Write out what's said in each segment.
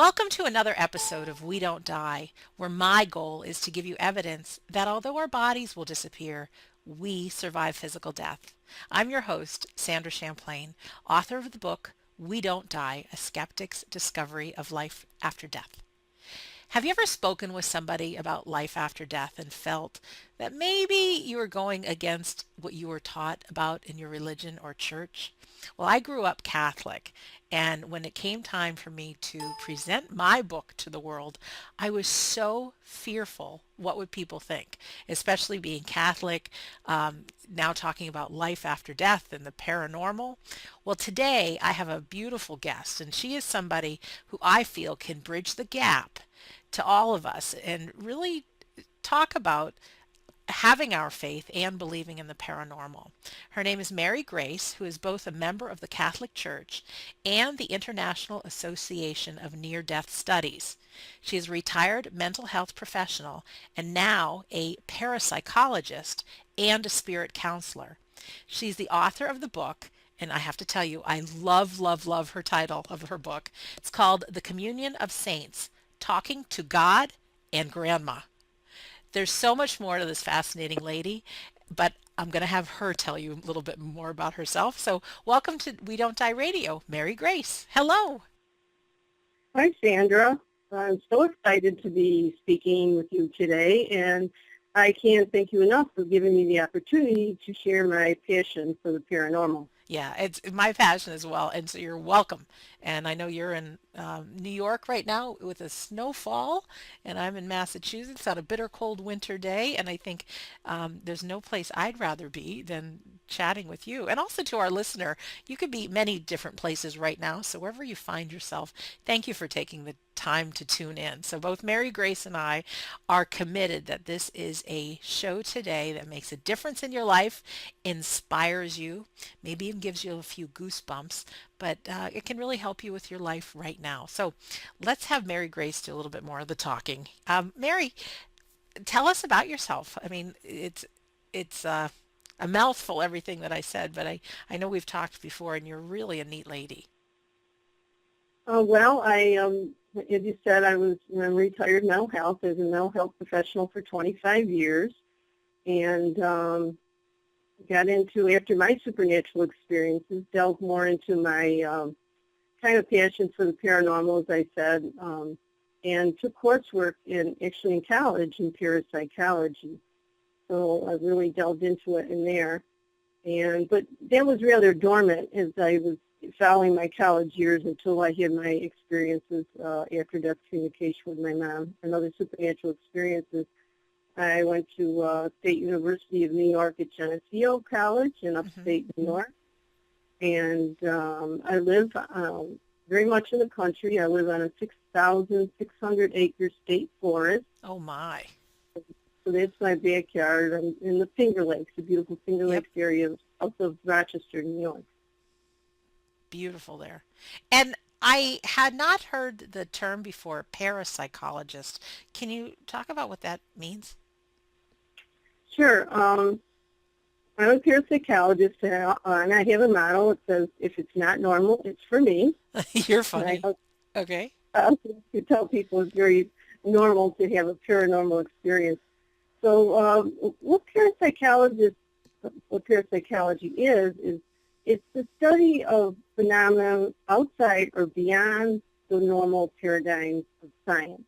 Welcome to another episode of We Don't Die, where my goal is to give you evidence that although our bodies will disappear, we survive physical death. I'm your host, Sandra Champlain, author of the book We Don't Die, A Skeptic's Discovery of Life After Death. Have you ever spoken with somebody about life after death and felt that maybe you were going against what you were taught about in your religion or church? Well, I grew up Catholic, and when it came time for me to present my book to the world, I was so fearful what would people think, especially being Catholic, now talking about life after death and the paranormal. Well, today I have a beautiful guest, and she is somebody who I feel can bridge the gap to all of us and really talk about having our faith and believing in the paranormal. Her name is Mary Grace, who is both a member of the Catholic Church and the International Association of Near-Death Studies. She is a retired mental health professional and now a parapsychologist and a spirit counselor. She's the author of the book, and I have to tell you, I love, love, love her title of her book. It's called The Communion of Saints, Talking to God and Grandma. There's so much more to this fascinating lady, but I'm going to have her tell you a little bit more about herself. So welcome to We Don't Die Radio, Mary Grace. Hello. Hi, Sandra. I'm so excited to be speaking with you today, and I can't thank you enough for giving me the opportunity to share my passion for the paranormal. Yeah, it's my passion as well, and so you're welcome. And I know you're in New York right now with a snowfall, and I'm in Massachusetts on a bitter cold winter day, and I think there's no place I'd rather be than chatting with you. And also to our listener, you could be many different places right now, so wherever you find yourself, thank you for taking the time to tune in. So both Mary Grace and I are committed that this is a show today that makes a difference in your life, inspires you, maybe even gives you a few goosebumps, but it can really help you with your life right now. So let's have Mary Grace do a little bit more of the talking. Mary, tell us about yourself. I mean, it's a mouthful, everything that I said, but I know we've talked before, and you're really a neat lady. As you said, I'm retired mental health as a mental health professional for 25 years, and got into, after my supernatural experiences, delved more into my kind of passion for the paranormal, as I said, and took coursework actually in college in parapsychology. So I really delved into it in there. But that was rather dormant as I was following my college years until I had my experiences after death communication with my mom and other supernatural experiences. I went to State University of New York at Geneseo College in upstate New York. And I live very much in the country. I live on a 6,600-acre state forest. Oh, my. So that's my backyard. I'm in the Finger Lakes, the beautiful Finger Lakes area south of Rochester, New York. Beautiful there. And I had not heard the term before, parapsychologist. Can you talk about what that means? Sure. I'm a parapsychologist, and I have a motto. It says, if it's not normal, it's for me. You're funny. Okay. I tell people it's very normal to have a paranormal experience. So what parapsychology is it's the study of phenomena outside or beyond the normal paradigms of science.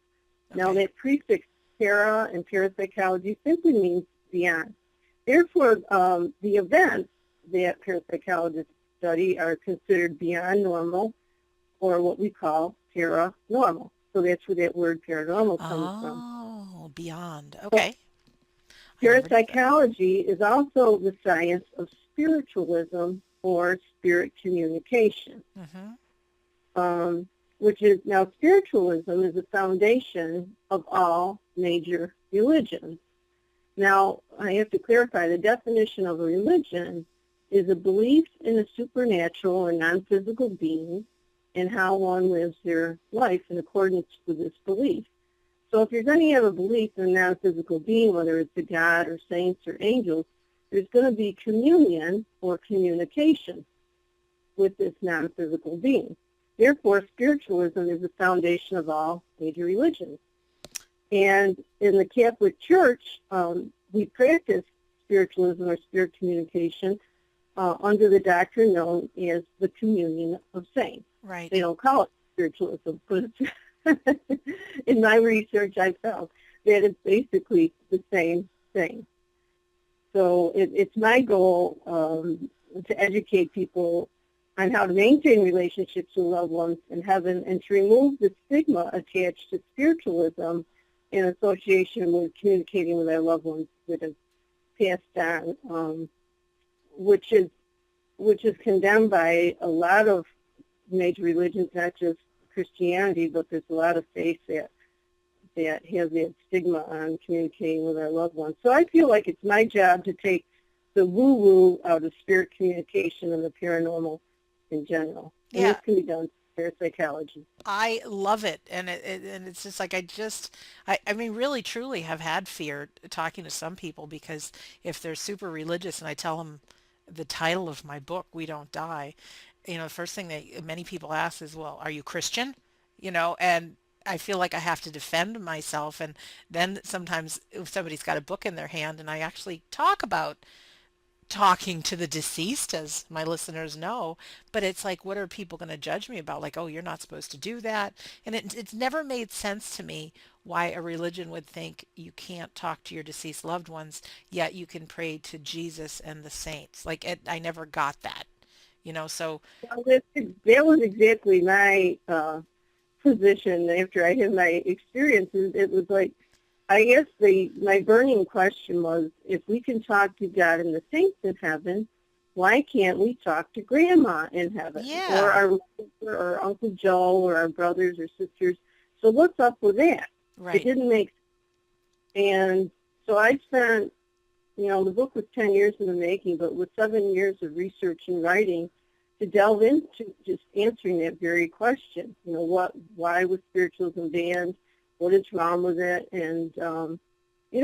Okay. Now, that prefix para and parapsychology simply means beyond. Therefore, the events that parapsychologists study are considered beyond normal, or what we call paranormal. So that's where that word paranormal comes from. Oh, beyond. Okay. So, parapsychology is also the science of spiritualism or spirit communication, which is, now spiritualism is the foundation of all major religions. Now, I have to clarify, the definition of a religion is a belief in a supernatural or non-physical being and how one lives their life in accordance with this belief. So if you're going to have a belief in a non-physical being, whether it's a god or saints or angels, there's going to be communion or communication with this non-physical being. Therefore, spiritualism is the foundation of all major religions. And in the Catholic Church, we practice spiritualism or spirit communication under the doctrine known as the communion of saints. Right. They don't call it spiritualism, but in my research I found that it's basically the same thing. So it's my goal to educate people on how to maintain relationships with loved ones in heaven and to remove the stigma attached to spiritualism in association with communicating with our loved ones that have passed on, which is condemned by a lot of major religions, not just Christianity, but there's a lot of faiths that have that stigma on communicating with our loved ones. So I feel like it's my job to take the woo-woo out of spirit communication and the paranormal in general. And Yeah, this can be done through parapsychology. I love it, and it's just like I mean, really, truly have had fear talking to some people because if they're super religious and I tell them the title of my book, We Don't Die, the first thing many people ask is, well, are you Christian? And I feel like I have to defend myself, and then sometimes if somebody's got a book in their hand and I actually talk about talking to the deceased, as my listeners know, but it's like, what are people going to judge me about? Like, oh, you're not supposed to do that. And it's never made sense to me why a religion would think you can't talk to your deceased loved ones, yet you can pray to Jesus and the saints. Like, I never got that. So Well, that was exactly my position after I had my experiences. It was like, I guess my burning question was, if we can talk to God and the saints in heaven, why can't we talk to Grandma in heaven, or yeah, our mother, or Uncle Joe, or our brothers or sisters? So what's up with that? It right. didn't make sense. And so I spent, the book was 10 years in the making, but with 7 years of research and writing to delve into just answering that very question. Why was spiritualism banned? What is wrong with it? And,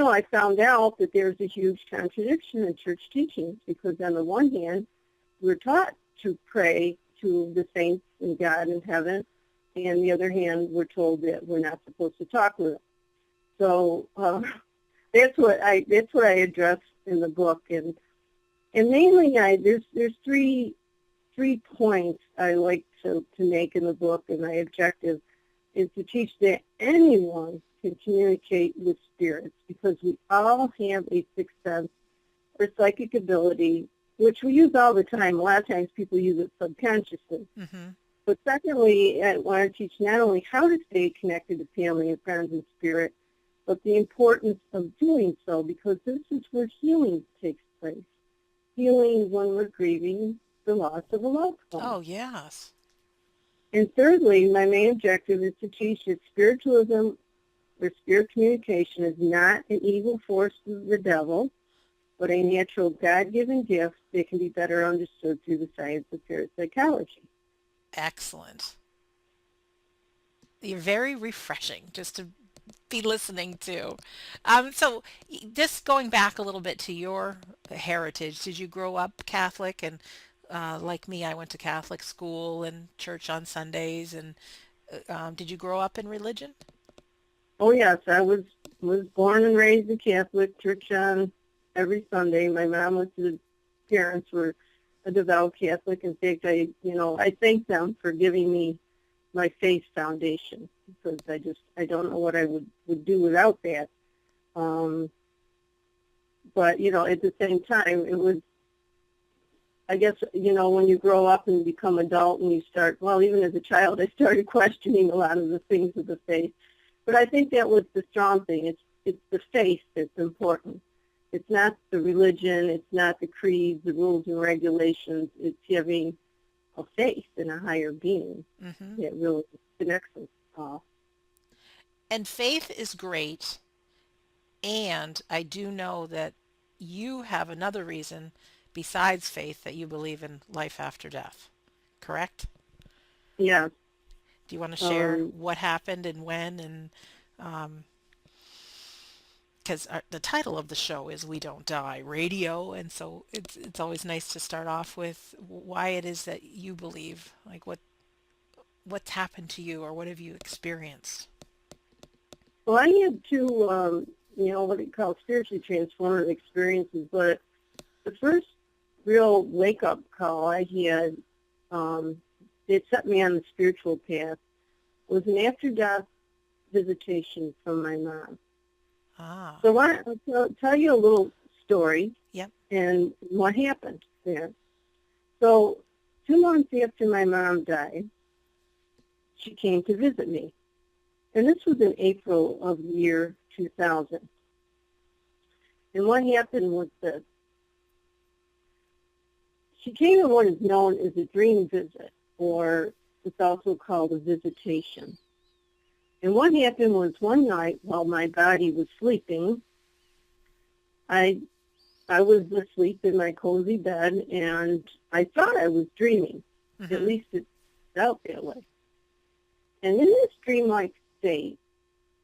I found out that there's a huge contradiction in church teachings because on the one hand, we're taught to pray to the saints and God in heaven, and on the other hand, we're told that we're not supposed to talk with them. So that's what I address in the book, and mainly there's three points I like to make in the book, and my objective is to teach that anyone can communicate with spirits because we all have a sixth sense or psychic ability, which we use all the time. A lot of times people use it subconsciously. Hmm. But secondly, I want to teach not only how to stay connected to family and friends and spirit, but the importance of doing so because this is where healing takes place. Healing when we're grieving the loss of a loved one. Oh, yes. And thirdly, my main objective is to teach that spiritualism or spirit communication is not an evil force of the devil, but a natural God-given gift that can be better understood through the science of parapsychology. Excellent. You're very refreshing just to be listening to. So just going back a little bit to your heritage, did you grow up Catholic? And like me, I went to Catholic school and church on Sundays. And did you grow up in religion? Oh yes, I was born and raised a Catholic, church on every Sunday. My mom was the parents were a devout Catholic. In fact, I thank them for giving me my faith foundation because I don't know what I would do without that. Um, but at the same time, it was, I guess, when you grow up and become adult and you start, well, even as a child, I started questioning a lot of the things of the faith. But I think that was the strong thing. It's the faith that's important. It's not the religion. It's not the creeds, the rules and regulations. It's having a faith in a higher being Hmm. that really connects us all. And faith is great. And I do know that you have another reason besides faith that you believe in life after death, correct? Yeah. Do you want to share Um, what happened and when? And because the title of the show is We Don't Die Radio, and so it's always nice to start off with why it is that you believe, like what's happened to you, or what have you experienced? Well, I had two, what they call spiritually transformative experiences, but the first real wake-up call I had, it set me on the spiritual path, was an after-death visitation from my mom. Ah, So I'll tell you a little story yep. and what happened there. So 2 months after my mom died, she came to visit me. And this was in April of the year 2000. And what happened was this. She came in what is known as a dream visit, or it's also called a visitation. And what happened was one night while my body was sleeping, I was asleep in my cozy bed, and I thought I was dreaming. At Mm-hmm. least it felt that way. And in this dreamlike state,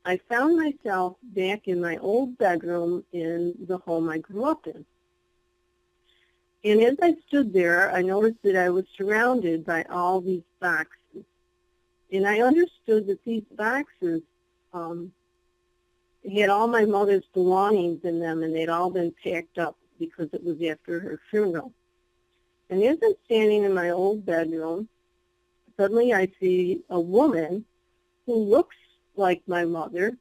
I found myself back in my old bedroom in the home I grew up in. And as I stood there, I noticed that I was surrounded by all these boxes. And I understood that these boxes had all my mother's belongings in them, and they'd all been packed up because it was after her funeral. And as I'm standing in my old bedroom, suddenly I see a woman who looks like my mother.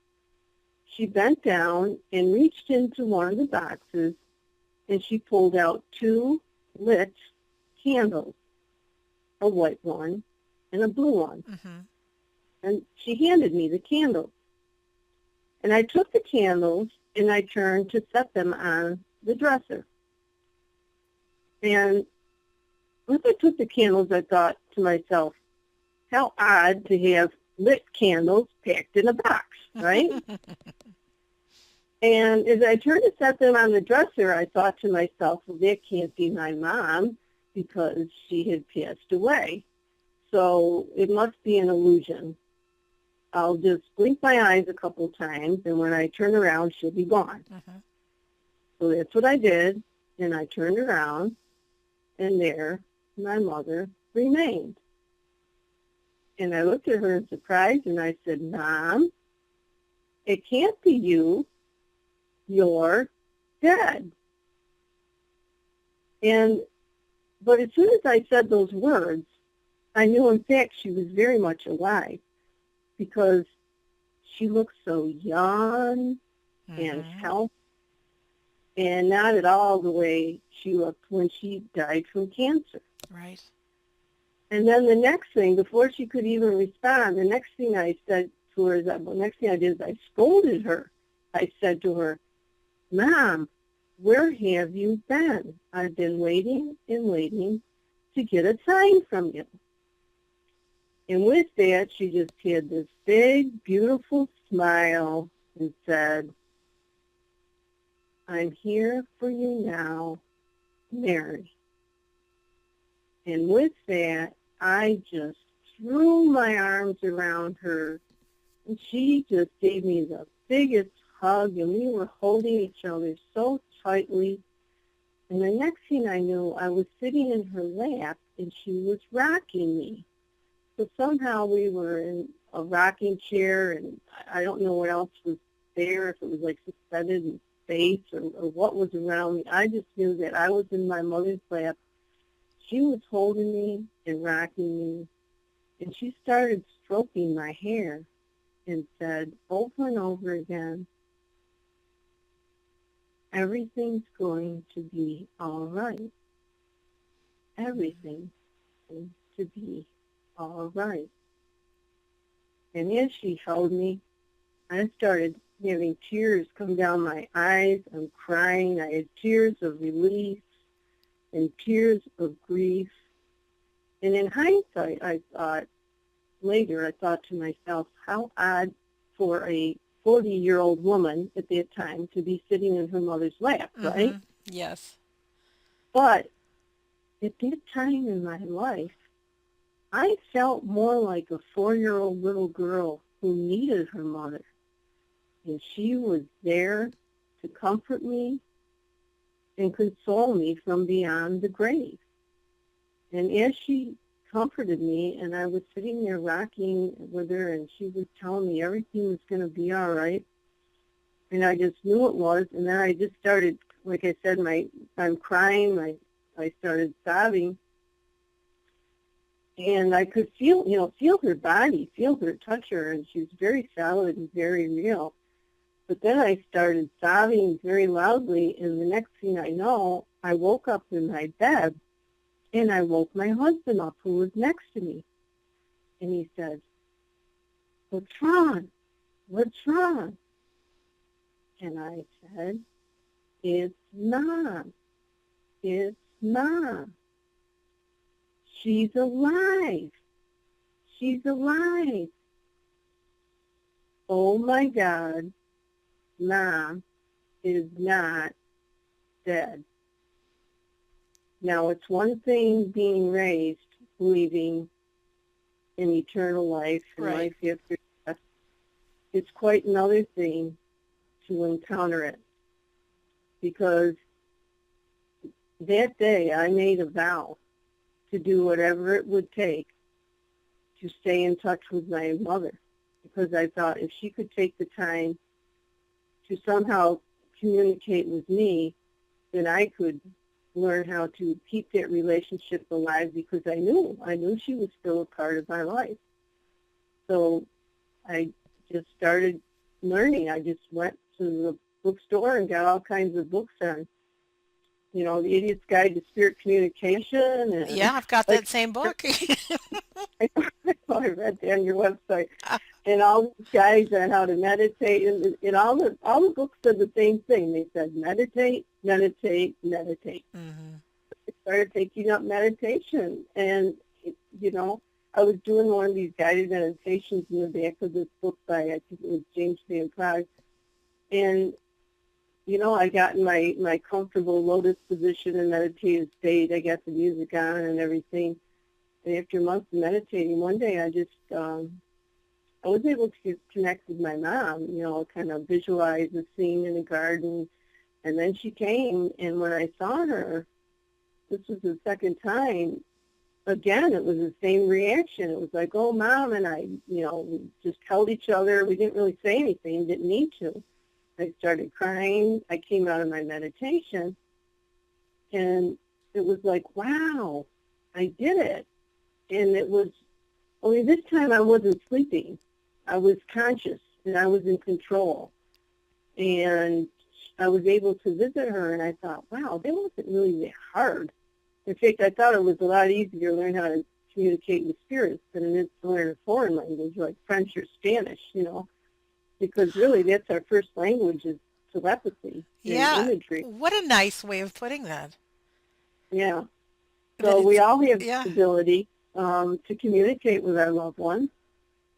She bent down and reached into one of the boxes, and she pulled out 2 lit candles, a white one and a blue one. Mm-hmm. And she handed me the candles. And I took the candles and I turned to set them on the dresser. And once I took the candles, I thought to myself, how odd to have lit candles packed in a box, right? And as I turned to set them on the dresser, I thought to myself, well, that can't be my mom because she had passed away. So it must be an illusion. I'll just blink my eyes a couple times, and when I turn around, she'll be gone. Mm-hmm. So that's what I did, and I turned around, and there my mother remained. And I looked at her in surprise, and I said, Mom, it can't be you. You're dead. But as soon as I said those words, I knew, in fact, she was very much alive because she looked so young and Mm-hmm. healthy and not at all the way she looked when she died from cancer. Right. And then the next thing, before she could even respond, the next thing I said to her, the next thing I did is I scolded her. I said to her, Mom, where have you been? I've been waiting and waiting to get a sign from you. And with that, she just had this big, beautiful smile and said, I'm here for you now, Mary. And with that, I just threw my arms around her, and she just gave me the biggest hug, and we were holding each other so tightly. And the next thing I knew, I was sitting in her lap, and she was rocking me. So somehow we were in a rocking chair, and I don't know what else was there, if it was like suspended in space or what was around me. I just knew that I was in my mother's lap. She was holding me and rocking me, and she started stroking my hair and said over and over again, everything's going to be all right. Everything's going to be all right. And as she held me, I started having tears come down my eyes. I'm crying. I had tears of relief and tears of grief. And in hindsight, I thought to myself, how odd for a 40-year-old woman at that time to be sitting in her mother's lap, right? Mm-hmm. Yes. But at that time in my life, I felt more like a 4-year-old little girl who needed her mother. And she was there to comfort me and console me from beyond the grave. And as she comforted me, and I was sitting there rocking with her, and she was telling me everything was going to be all right. And I just knew it was, and then I just started, like I said, I'm crying, I started sobbing, and I could feel her body, feel her, touch her, and she was very solid and very real. But then I started sobbing very loudly, and the next thing I know, I woke up in my bed, and I woke my husband up, who was next to me. And he said, "What's wrong? What's wrong?" And I said, "It's Mom. It's Mom. She's alive. She's alive. Oh my God, Mom is not dead." Now, it's one thing being raised, believing in eternal life and Right. life after death. It's quite another thing to encounter it, because that day I made a vow to do whatever it would take to stay in touch with my mother, because I thought if she could take the time to somehow communicate with me, then I could learn how to keep that relationship alive, because I knew she was still a part of my life. So I just started learning. I just went to the bookstore and got all kinds of books on, The Idiot's Guide to Spirit Communication. And Yeah, I've got like that same book. I read that on your website, and all these guides on how to meditate, and all the books said the same thing. They said meditate, meditate, meditate. Hmm. I started taking up meditation, and I was doing one of these guided meditations in the back of this book by, I think it was James Van Praagh, and I got in my comfortable lotus position and meditative state. I got the music on and everything. And after months of meditating, one day I was able to connect with my mom, kind of visualize the scene in the garden. And then she came, and when I saw her, this was the second time, again, it was the same reaction. It was like, "Oh, Mom," and I, we just held each other. We didn't really say anything, didn't need to. I started crying. I came out of my meditation, and it was like, wow, I did it. And it was, only this time I wasn't sleeping. I was conscious, and I was in control. And I was able to visit her, and I thought, wow, that wasn't really that hard. In fact, I thought it was a lot easier to learn how to communicate with spirits than it is to learn a foreign language like French or Spanish, because really that's our first language, is telepathy and Yeah. imagery. What a nice way of putting that. Yeah. That So we it's, all have yeah. the ability to communicate with our loved ones.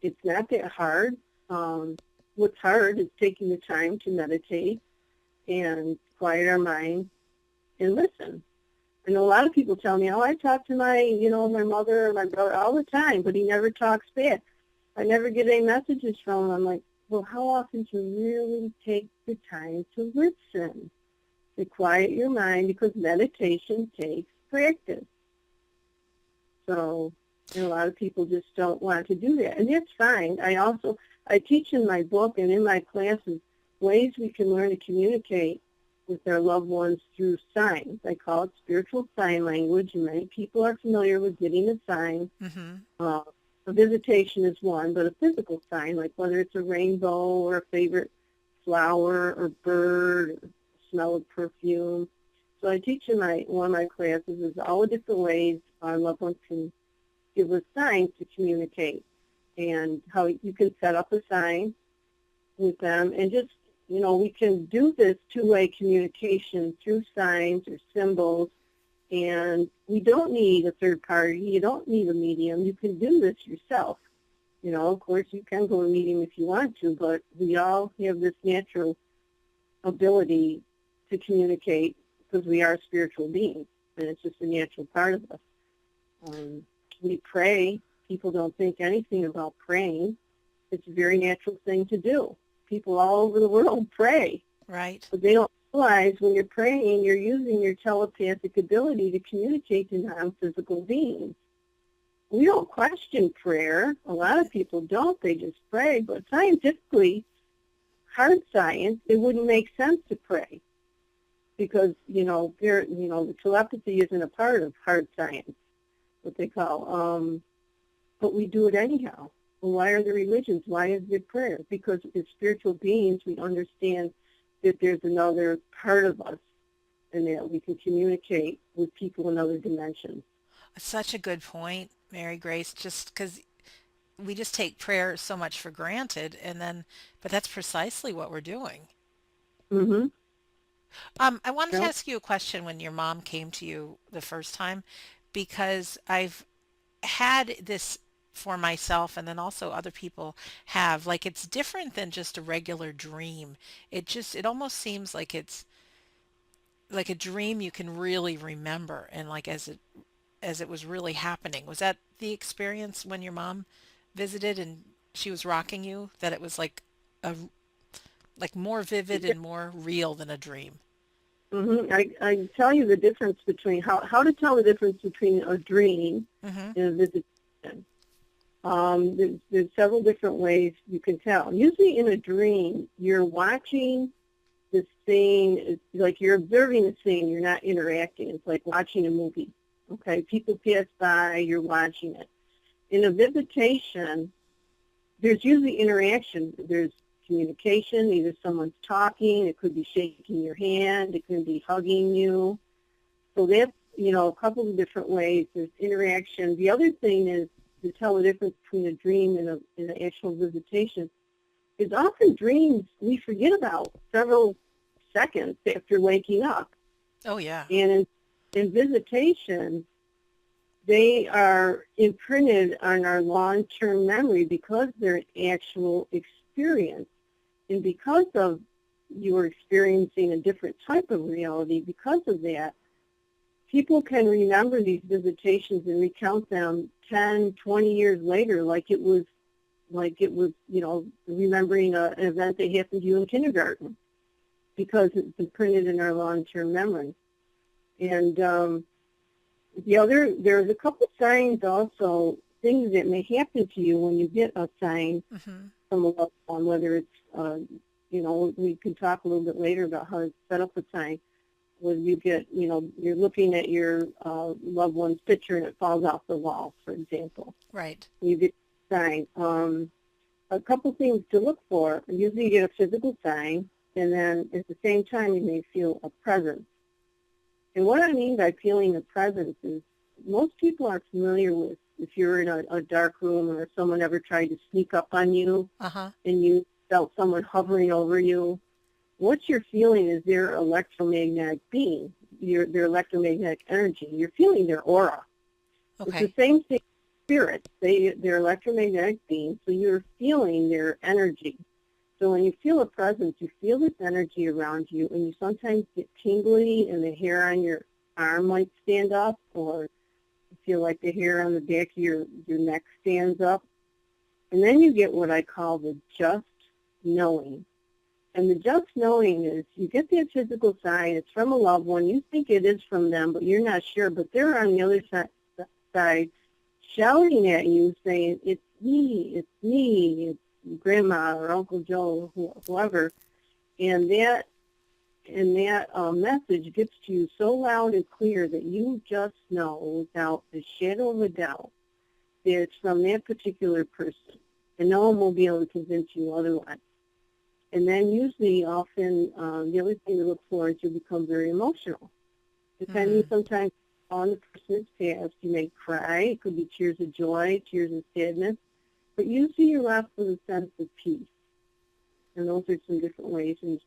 It's not that hard. What's hard is taking the time to meditate and quiet our mind and listen. I know a lot of people tell me, "Oh, I talk to my mother or my brother all the time, but he never talks back. I never get any messages from him." I'm like, well, how often do you really take the time to listen, to quiet your mind? Because meditation takes practice. So a lot of people just don't want to do that, and that's fine. I teach in my book and in my classes ways we can learn to communicate with their loved ones through signs. I call it spiritual sign language, and many people are familiar with getting a sign. Hmm. A visitation is one, but a physical sign, like whether it's a rainbow or a favorite flower or bird or smell of perfume. So I teach in one of my classes is all the different ways our loved ones can give us signs to communicate, and how you can set up a sign with them, and just, we can do this two-way communication through signs or symbols, and we don't need a third party. You don't need a medium. You can do this yourself. Of course, you can go to a medium if you want to, but we all have this natural ability to communicate because we are spiritual beings, and it's just a natural part of us. We pray. People don't think anything about praying. It's a very natural thing to do. People all over the world pray, Right. but they don't realize when you're praying, you're using your telepathic ability to communicate to non-physical beings. We don't question prayer. A lot of people don't. They just pray. But scientifically, hard science, it wouldn't make sense to pray because, the telepathy isn't a part of hard science, what they call. But we do it anyhow. Well, why are there religions? Why is there prayer? Because as spiritual beings, we understand that there's another part of us and that we can communicate with people in other dimensions. Such a good point, Mary Grace, just because we just take prayer so much for granted, and then, but that's precisely what we're doing. Mm-hmm. I wanted to Yep. ask you a question when your mom came to you the first time, because I've had this for myself and then also other people have. Like, it's different than just a regular dream. It almost seems like it's like a dream you can really remember, and like as it was really happening. Was that the experience when your mom visited and she was rocking you, that it was a like more vivid and more real than a dream? Mm-hmm. I tell you the difference between how to tell the difference between a dream Mm-hmm. and a visitation. There's several different ways you can tell. Usually in a dream, you're watching the scene, it's like you're observing the scene, you're not interacting. It's like watching a movie. Okay, people pass by, you're watching it. In a visitation, there's usually interaction. There's communication. Either someone's talking, it could be shaking your hand, it could be hugging you. So that's, a couple of different ways. There's interaction. The other thing is to tell the difference between a dream and an actual visitation is often dreams we forget about several seconds after waking up. Oh yeah. And in visitation, they are imprinted on our long-term memory because they're an actual experience. And because of you're experiencing a different type of reality, because of that, people can remember these visitations and recount them 10, 20 years later like it was, remembering an event that happened to you in kindergarten because it's imprinted in our long-term memory. And there's a couple signs also, things that may happen to you when you get a sign Mm-hmm. from a loved one, whether it's, we can talk a little bit later about how to set up a sign. Whether you get, you're looking at your loved one's picture and it falls off the wall, for example. Right. You get a sign. A couple things to look for. Usually you get a physical sign, and then at the same time you may feel a presence. And what I mean by feeling a presence is most people are familiar with if you're in a dark room or if someone ever tried to sneak up on you Uh-huh. and you felt someone hovering over you. What you're feeling is their electromagnetic being, their electromagnetic energy. You're feeling their aura. It's the Okay. same thing with spirits. They're electromagnetic beings, so you're feeling their energy. So when you feel a presence, you feel this energy around you, and you sometimes get tingly, and the hair on your arm might stand up, or you feel like the hair on the back of your neck stands up. And then you get what I call the just knowing. And the just knowing is you get that physical sign. It's from a loved one. You think it is from them, but you're not sure. But they're on the other side shouting at you saying, it's me, it's Grandma or Uncle Joe or whoever. And that message gets to you so loud and clear that you just know without the shadow of a doubt that it's from that particular person. And no one will be able to convince you otherwise. And then usually, often, the other thing to look for is you become very emotional. Depending Mm. sometimes on the person's past, you may cry. It could be tears of joy, tears of sadness. But usually you're left with a sense of peace. And those are some different ways, and,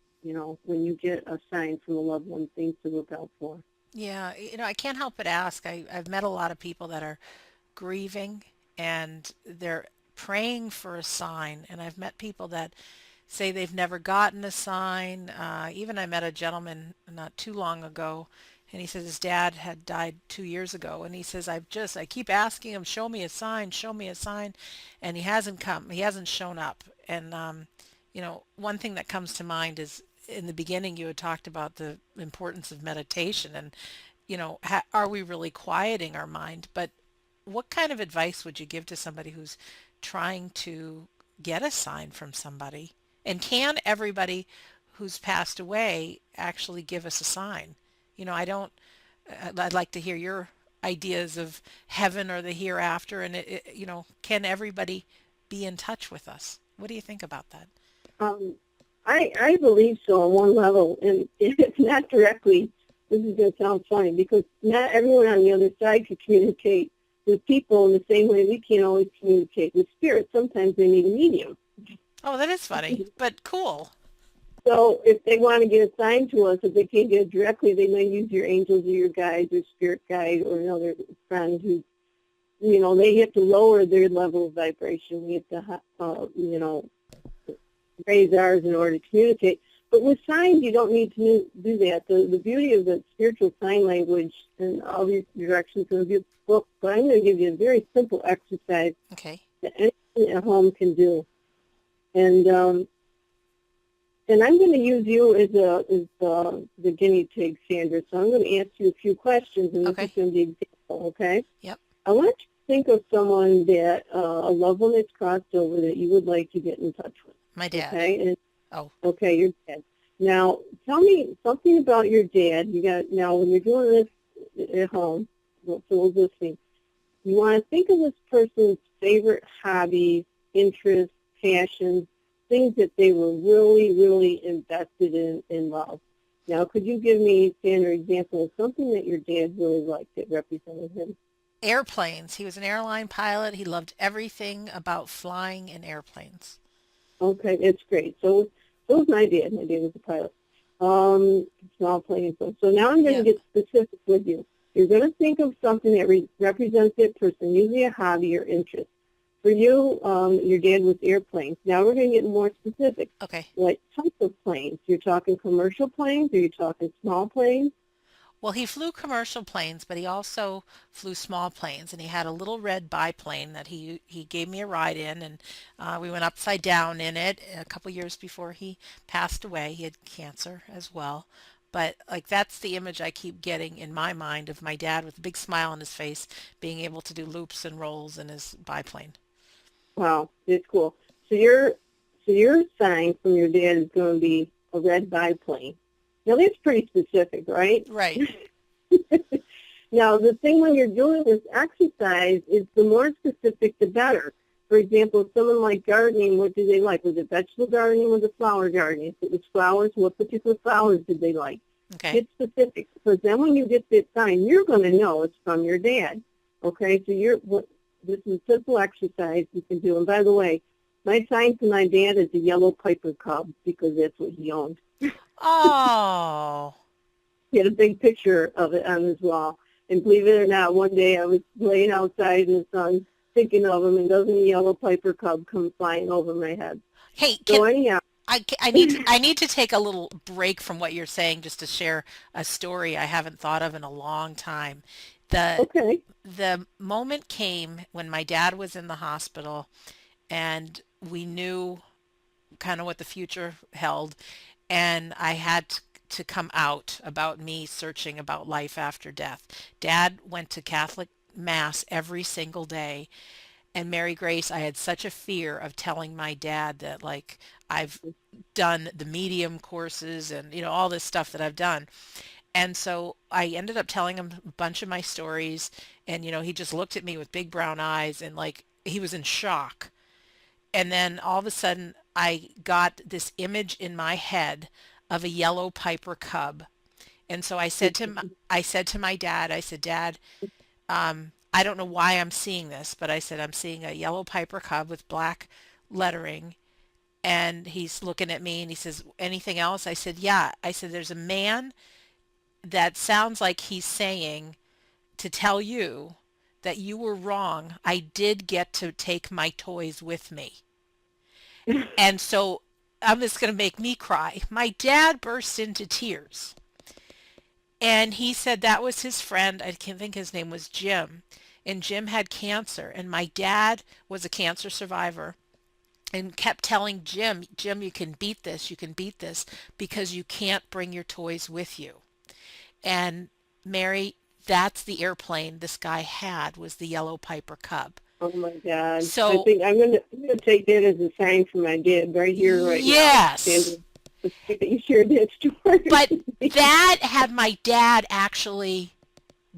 when you get a sign from a loved one, things to look out for. Yeah, I can't help but ask. I've met a lot of people that are grieving and they're praying for a sign. And I've met people that say they've never gotten a sign. Even I met a gentleman not too long ago, and he says his dad had died 2 years ago. And he says, I keep asking him, show me a sign. And he hasn't come, he hasn't shown up. And, one thing that comes to mind is in the beginning you had talked about the importance of meditation and, are we really quieting our mind? But what kind of advice would you give to somebody who's trying to get a sign from somebody? And can everybody who's passed away actually give us a sign? I don't, I'd like to hear your ideas of heaven or the hereafter, and can everybody be in touch with us? What do you think about that? Um, I believe so on one level, and it's not directly. This is going to sound funny because not everyone on the other side can communicate with people in the same way we can't always communicate with spirits. Sometimes they need a medium. Oh, that is funny, but cool. So if they want to get assigned to us, if they can't get it directly, they may use your angels or your guides or spirit guide or another friend who, they have to lower their level of vibration. We have to, raise ours in order to communicate. But with signs, you don't need to do that. The beauty of the spiritual sign language and all these directions in the book, but I'm going to give you a very simple exercise Okay. that anyone at home can do. And I'm going to use you as the guinea pig, Sandra. So I'm going to ask you a few questions, and this is Okay. going to be example, okay? Yep. I want you to think of someone that, a loved one that's crossed over that you would like to get in touch with, My dad. okay? And Oh, okay, your dad. Now, tell me something about your dad. Now, when you're doing this at home, so we're listening, you want to think of this person's favorite hobbies, interests, passions, things that they were really, really invested in love. Now, could you give me, Sandra, an example of something that your dad really liked that represented him? airplanes. He was an airline pilot. He loved everything about flying in airplanes. Okay, that's great. So was my dad. My dad was a pilot. Um, Small plane. So now I'm going to Yep. get specific with you. You're going to think of something that represents that person, usually a hobby or interest. For you, your dad was airplanes. Now we're going to get more specific. Okay. What type of planes? You're talking commercial planes, or you're talking small planes? Well, he flew commercial planes, but he also flew small planes, and he had a little red biplane that he gave me a ride in, and we went upside down in it a couple years before he passed away. He had cancer as well, but like that's the image I keep getting in my mind of my dad with a big smile on his face, being able to do loops and rolls in his biplane. Wow, that's cool. So your sign from your dad is going to be a red biplane. Now that's pretty specific, right? Right. Now the thing when you're doing this exercise is the more specific the better. For example, if someone like gardening, what do they like? Was it vegetable gardening or was it flower gardening? If it was flowers, what particular flowers did they like? Okay. Get specific, because then when you get that sign, you're going to know it's from your dad. Okay, so this is a simple exercise you can do. And by the way, my sign to my dad is a yellow Piper Cub because that's what he owned. Oh. He had a big picture of it on his wall. And believe it or not, one day I was laying outside in the sun thinking of him, and doesn't a yellow Piper Cub come flying over my head? Hey, So anyhow, I need to take a little break from what you're saying just to share a story I haven't thought of in a long time. The okay. the moment came when my dad was in the hospital and we knew kind of what the future held, and I had to come out about me searching about life after death. Dad went to Catholic Mass every single day, and Mary Grace, I had such a fear of telling my dad that like I've done the medium courses and all this stuff that I've done. And so I ended up telling him a bunch of my stories, and he just looked at me with big brown eyes and like he was in shock. And then all of a sudden I got this image in my head of a yellow Piper cub. And so I said to my dad, I said, Dad, I don't know why I'm seeing this, but I said, I'm seeing a yellow Piper cub with black lettering. And he's looking at me and he says, anything else? I said, yeah. I said, there's a man that sounds like he's saying to tell you that you were wrong. I did get to take my toys with me. And so I'm just going to make me cry. My dad burst into tears. And he said that was his friend. I can't think his name was Jim. And Jim had cancer. And my dad was a cancer survivor and kept telling Jim, Jim, you can beat this. You can beat this because you can't bring your toys with you. And Mary, that's the airplane this guy had, was the yellow Piper Cub. Oh my God. I So think I'm gonna take that as a sign from my dad right here, right now. Sandra, yes, let's see that you shared that story but with me. that had my dad actually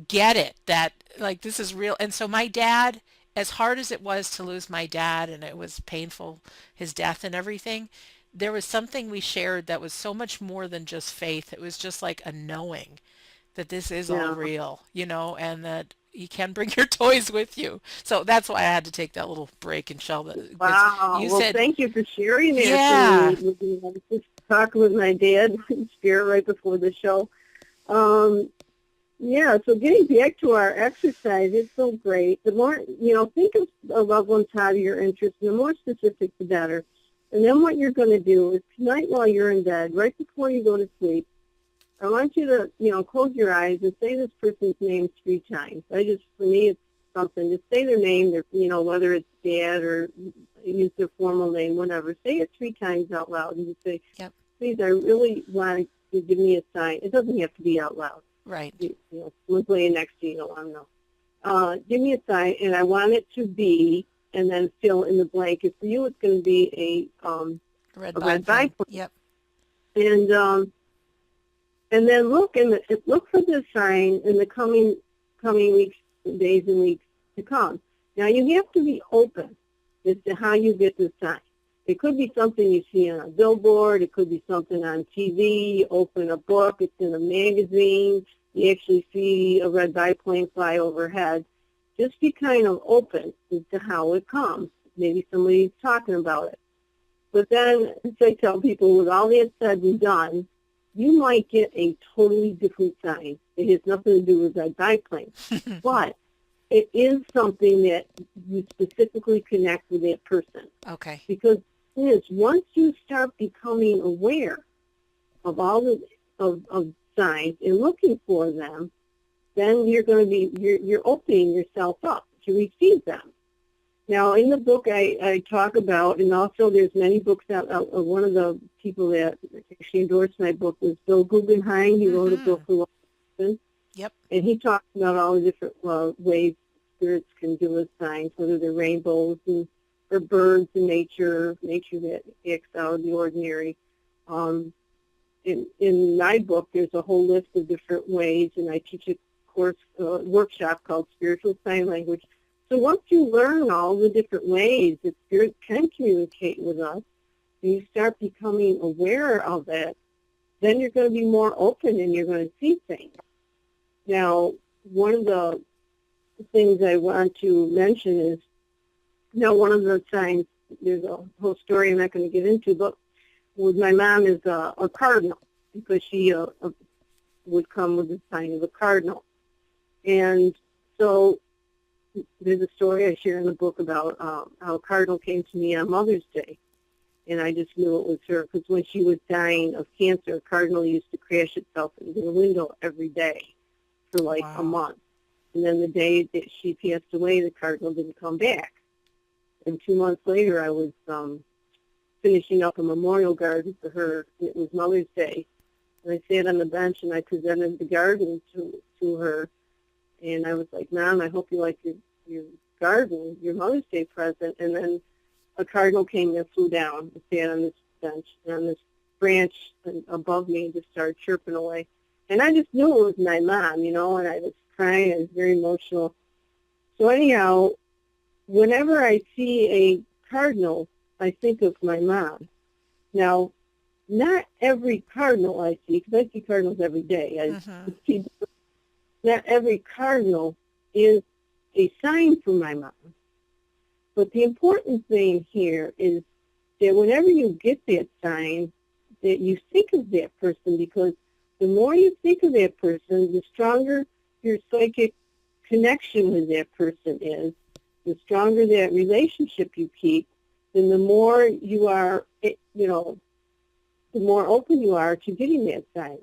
get it, that like this is real. And so my dad, as hard as it was to lose my dad and it was painful, his death and everything, there was something we shared that was so much more than just faith. It was just like a knowing that this is all Yeah. real, and that you can bring your toys with you. So that's why I had to take that little break and shell that, because Wow. you Well, said, thank you for sharing that for yeah, me. I was just talking with my dad in spirit right before the show. Um, yeah, so getting back to our exercise, it's so great. The more, think of a loved one's hobby or interest, and the more specific, the better. And then what you're going to do is tonight while you're in bed, right before you go to sleep, I want you to, close your eyes and say this person's name 3 times. For me, it's something. Just say their name, whether it's dad or use their formal name, whatever. Say it 3 times out loud and just say, yep, please, I really want you to give me a sign. It doesn't have to be out loud. right, Someone's laying next to you, you don't want to know. Give me a sign, and I want it to be, and then fill in the blank. And for you, it's going to be red a red biplane, biplane. yep, And then look for this sign in the coming weeks, days and weeks to come. Now you have to be open as to how you get this sign. It could be something you see on a billboard. It could be something on TV. You open a book. It's in a magazine. You actually see a red biplane fly overhead. Just be kind of open as to how it comes. Maybe somebody's talking about it. But then, as I tell people, with all that said and done, you might get a totally different sign. It has nothing to do with red biplane. But it is something that you specifically connect with that person. okay, Because it is, once you start becoming aware of all of signs and looking for them, then you're going to be, you're opening yourself up to receive them. Now, in the book, I talk about, and also there's many books out. One of the people that actually endorsed my book was Bill Guggenheim. He wrote a book for Washington, yep, and he talks about all the different ways spirits can give us signs, whether they're rainbows or birds in nature that acts out of the ordinary. In my book, there's a whole list of different ways, and I teach a workshop called Spiritual Sign Language. So once you learn all the different ways that spirits can communicate with us, and you start becoming aware of it, then you're going to be more open and you're going to see things. Now, one of the things I want to mention is, one of the signs, there's a whole story I'm not going to get into, but with my mom is a cardinal, because she would come with the sign of a cardinal. And so there's a story I share in the book about how a cardinal came to me on Mother's Day, and I just knew it was her, because when she was dying of cancer, a cardinal used to crash itself into the window every day for like a month. And then the day that she passed away, the cardinal didn't come back. And 2 months later, I was finishing up a memorial garden for her, and it was Mother's Day. And I sat on the bench, and I presented the garden to her. And I was like, Mom, I hope you like your garden, your Mother's Day present. And then a cardinal came and flew down and sat on this bench, on this branch above me, and just started chirping away. And I just knew it was my mom, and I was crying. I was very emotional. So anyhow, whenever I see a cardinal, I think of my mom. Now, not every cardinal I see, because I see cardinals every day. I see, not every cardinal is a sign from my mom. But the important thing here is that whenever you get that sign, that you think of that person, because the more you think of that person, the stronger your psychic connection with that person is, the stronger that relationship you keep, then the more you are, the more open you are to getting that sign.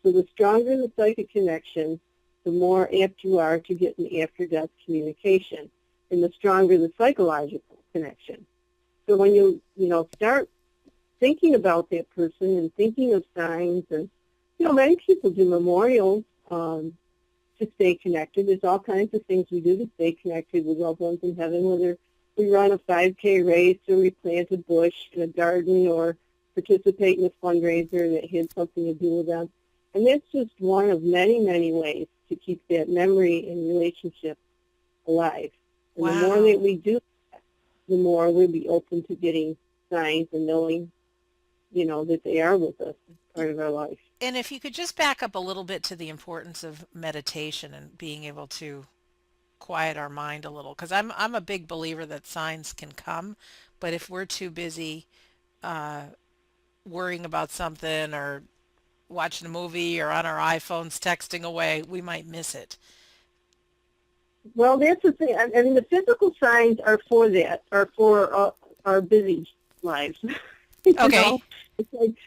So the stronger the psychic connection, the more apt you are to get an after-death communication, and the stronger the psychological connection. So when you, start thinking about that person and thinking of signs, and, many people do memorials to to stay connected. There's all kinds of things we do to stay connected with loved ones in heaven, whether we run a 5K race or we plant a bush in a garden or participate in a fundraiser that had something to do with them. And that's just one of many, many ways to keep that memory and relationship alive. And the more that Wow. we do that, the more we'll be open to getting signs and knowing, that they are with us as part of our life. And if you could just back up a little bit to the importance of meditation and being able to quiet our mind a little, because I'm a big believer that signs can come, but if we're too busy worrying about something or watching a movie or on our iPhones texting away, we might miss it. Well, that's the thing. I mean, the physical signs are for that, are for our busy lives. you know, Okay.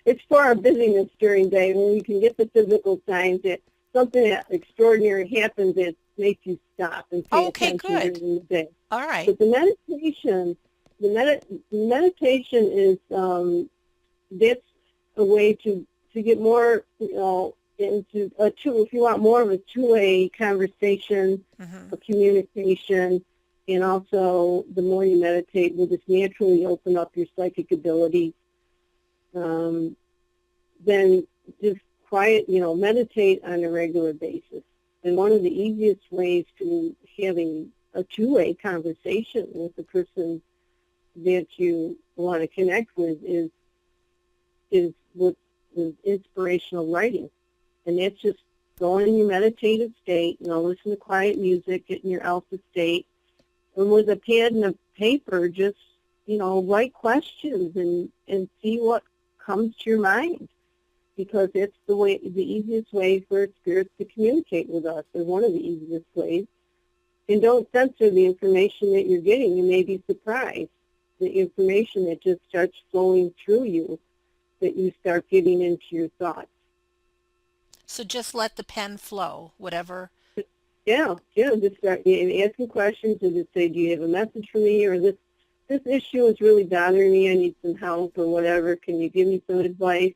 it's for our busyness during the day when we can get the physical signs that something extraordinary happens that makes you stop and pay Okay, attention good. during the day. All right. But the meditation is that's a way to get more, into a two. If you want more of a two-way conversation, Hmm. a communication, and also the more you meditate, will just naturally open up your psychic abilities. Um, then just meditate on a regular basis. And one of the easiest ways to having a two-way conversation with the person that you want to connect with is with inspirational writing. And that's just going in your meditative state, listen to quiet music, get in your alpha state, and with a pad and a paper, just, write questions and see what comes to your mind, because it's the easiest way for spirits to communicate with us, or one of the easiest ways. And don't censor the information that you're getting. You may be surprised the information that just starts flowing through you, that you start getting into your thoughts. So just let the pen flow, whatever. Yeah, just start asking questions and just say, do you have a message for me, or this issue is really bothering me, I need some help or whatever, can you give me some advice?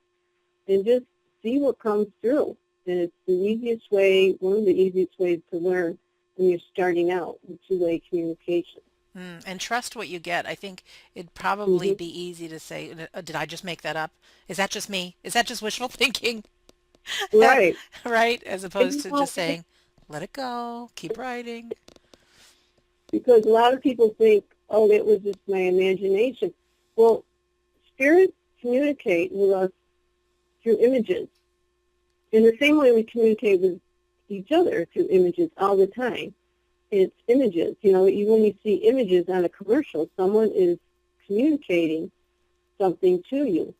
And just see what comes through. And it's the easiest way, one of the easiest ways to learn when you're starting out with two-way communication. And trust what you get. I think it'd probably Hmm. be easy to say, Did I just make that up? Is that just me? Is that just wishful thinking?" Right. Right? As opposed And, to just saying, let it go, keep writing. because a lot of people think, oh, that was just my imagination. Well, spirits communicate with us through images in the same way we communicate with each other through images all the time. It's images. Even when you see images on a commercial, someone is communicating something to you.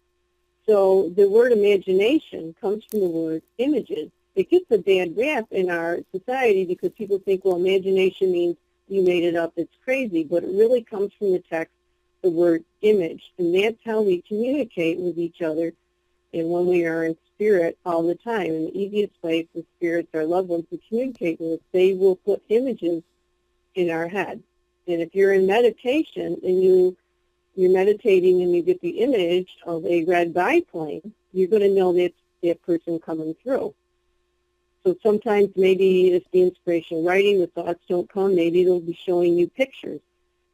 So the word imagination comes from the word images. It gets a bad rap in our society because people think, well, imagination means you made it up, it's crazy. But it really comes from the text, the word image. And that's how we communicate with each other and when we are in spirit all the time. And the easiest way for spirits, our loved ones, to communicate with us, they will put images in our head. And if you're in meditation and you're meditating and you get the image of a red biplane, you're going to know that's that person coming through. So sometimes maybe it's the inspirational writing, the thoughts don't come, maybe they'll be showing you pictures.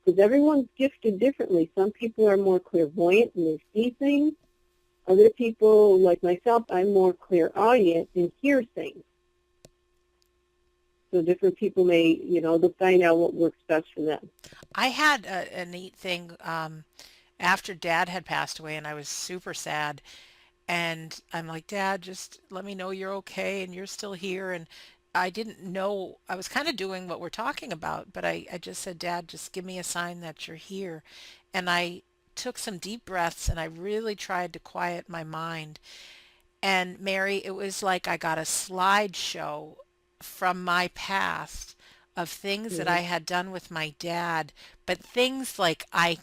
Because everyone's gifted differently. Some people are more clairvoyant and they see things. Other people, like myself, I'm more clairaudient and hear things. So different people may, they'll find out what works best for them. I had a neat thing after Dad had passed away, and I was super sad. And I'm like, Dad, just let me know you're okay and you're still here. And I didn't know, I was kind of doing what we're talking about, but I just said, Dad, just give me a sign that you're here. And I took some deep breaths and I really tried to quiet my mind. And Mary, it was like I got a slideshow from my past of things that Mhm. I had done with my dad, but things like I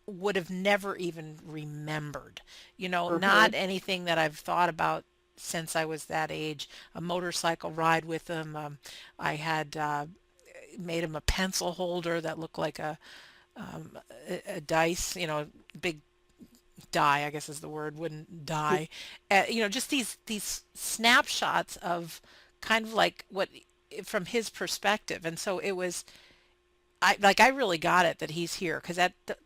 would have never even remembered. Uh-huh. Not anything that I've thought about since I was that age. A motorcycle ride with him. I had made him a pencil holder that looked like a dice, big die, I guess is the word, wouldn't die. Just these snapshots of kind of like what from his perspective. And so it was, I really got it that he's here, because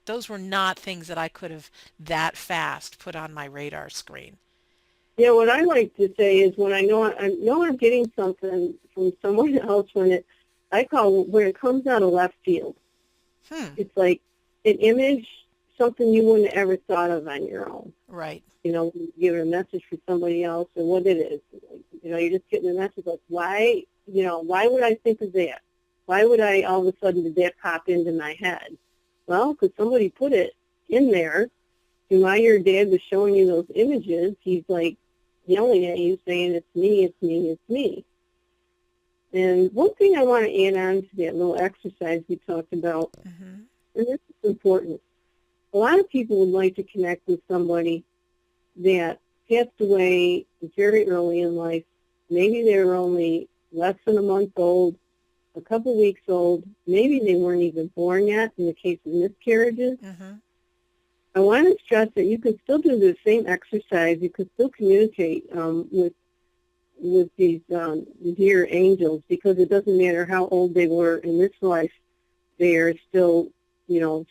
those were not things that I could have that fast put on my radar screen. Yeah, what I like to say is when I know I'm getting something from someone else I call when it comes out of left field. Hmm. It's like an image, something you wouldn't have ever thought of on your own. Right. When you give a message for somebody else or what it is. Like, you're just getting a message like, why would I think of that? Why would I all of a sudden did that pop into my head? Well, because somebody put it in there. And while your dad was showing you those images, he's like yelling at you saying, it's me, it's me, it's me. And one thing I want to add on to that little exercise we talked about, Hmm. and this is important, a lot of people would like to connect with somebody that passed away very early in life. Maybe they were only less than a month old, a couple weeks old. Maybe they weren't even born yet in the case of miscarriages. Hmm. I want to stress that you can still do the same exercise. You can still communicate with these dear angels, because it doesn't matter how old they were in this life. They are still,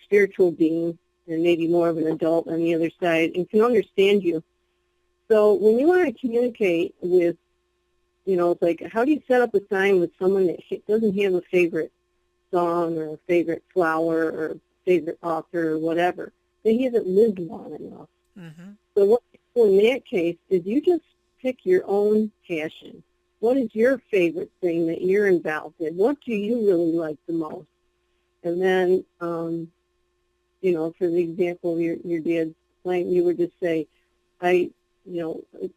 spiritual beings and maybe more of an adult on the other side and can understand you. So when you want to communicate with, it's like, how do you set up a sign with someone that doesn't have a favorite song or a favorite flower or favorite author or whatever? They haven't lived long enough. Hmm. So what you do in that case is you just pick your own passion. What is your favorite thing that you're involved in? What do you really like the most? And then, for the example of your dad's playing, you would just say, I, you know,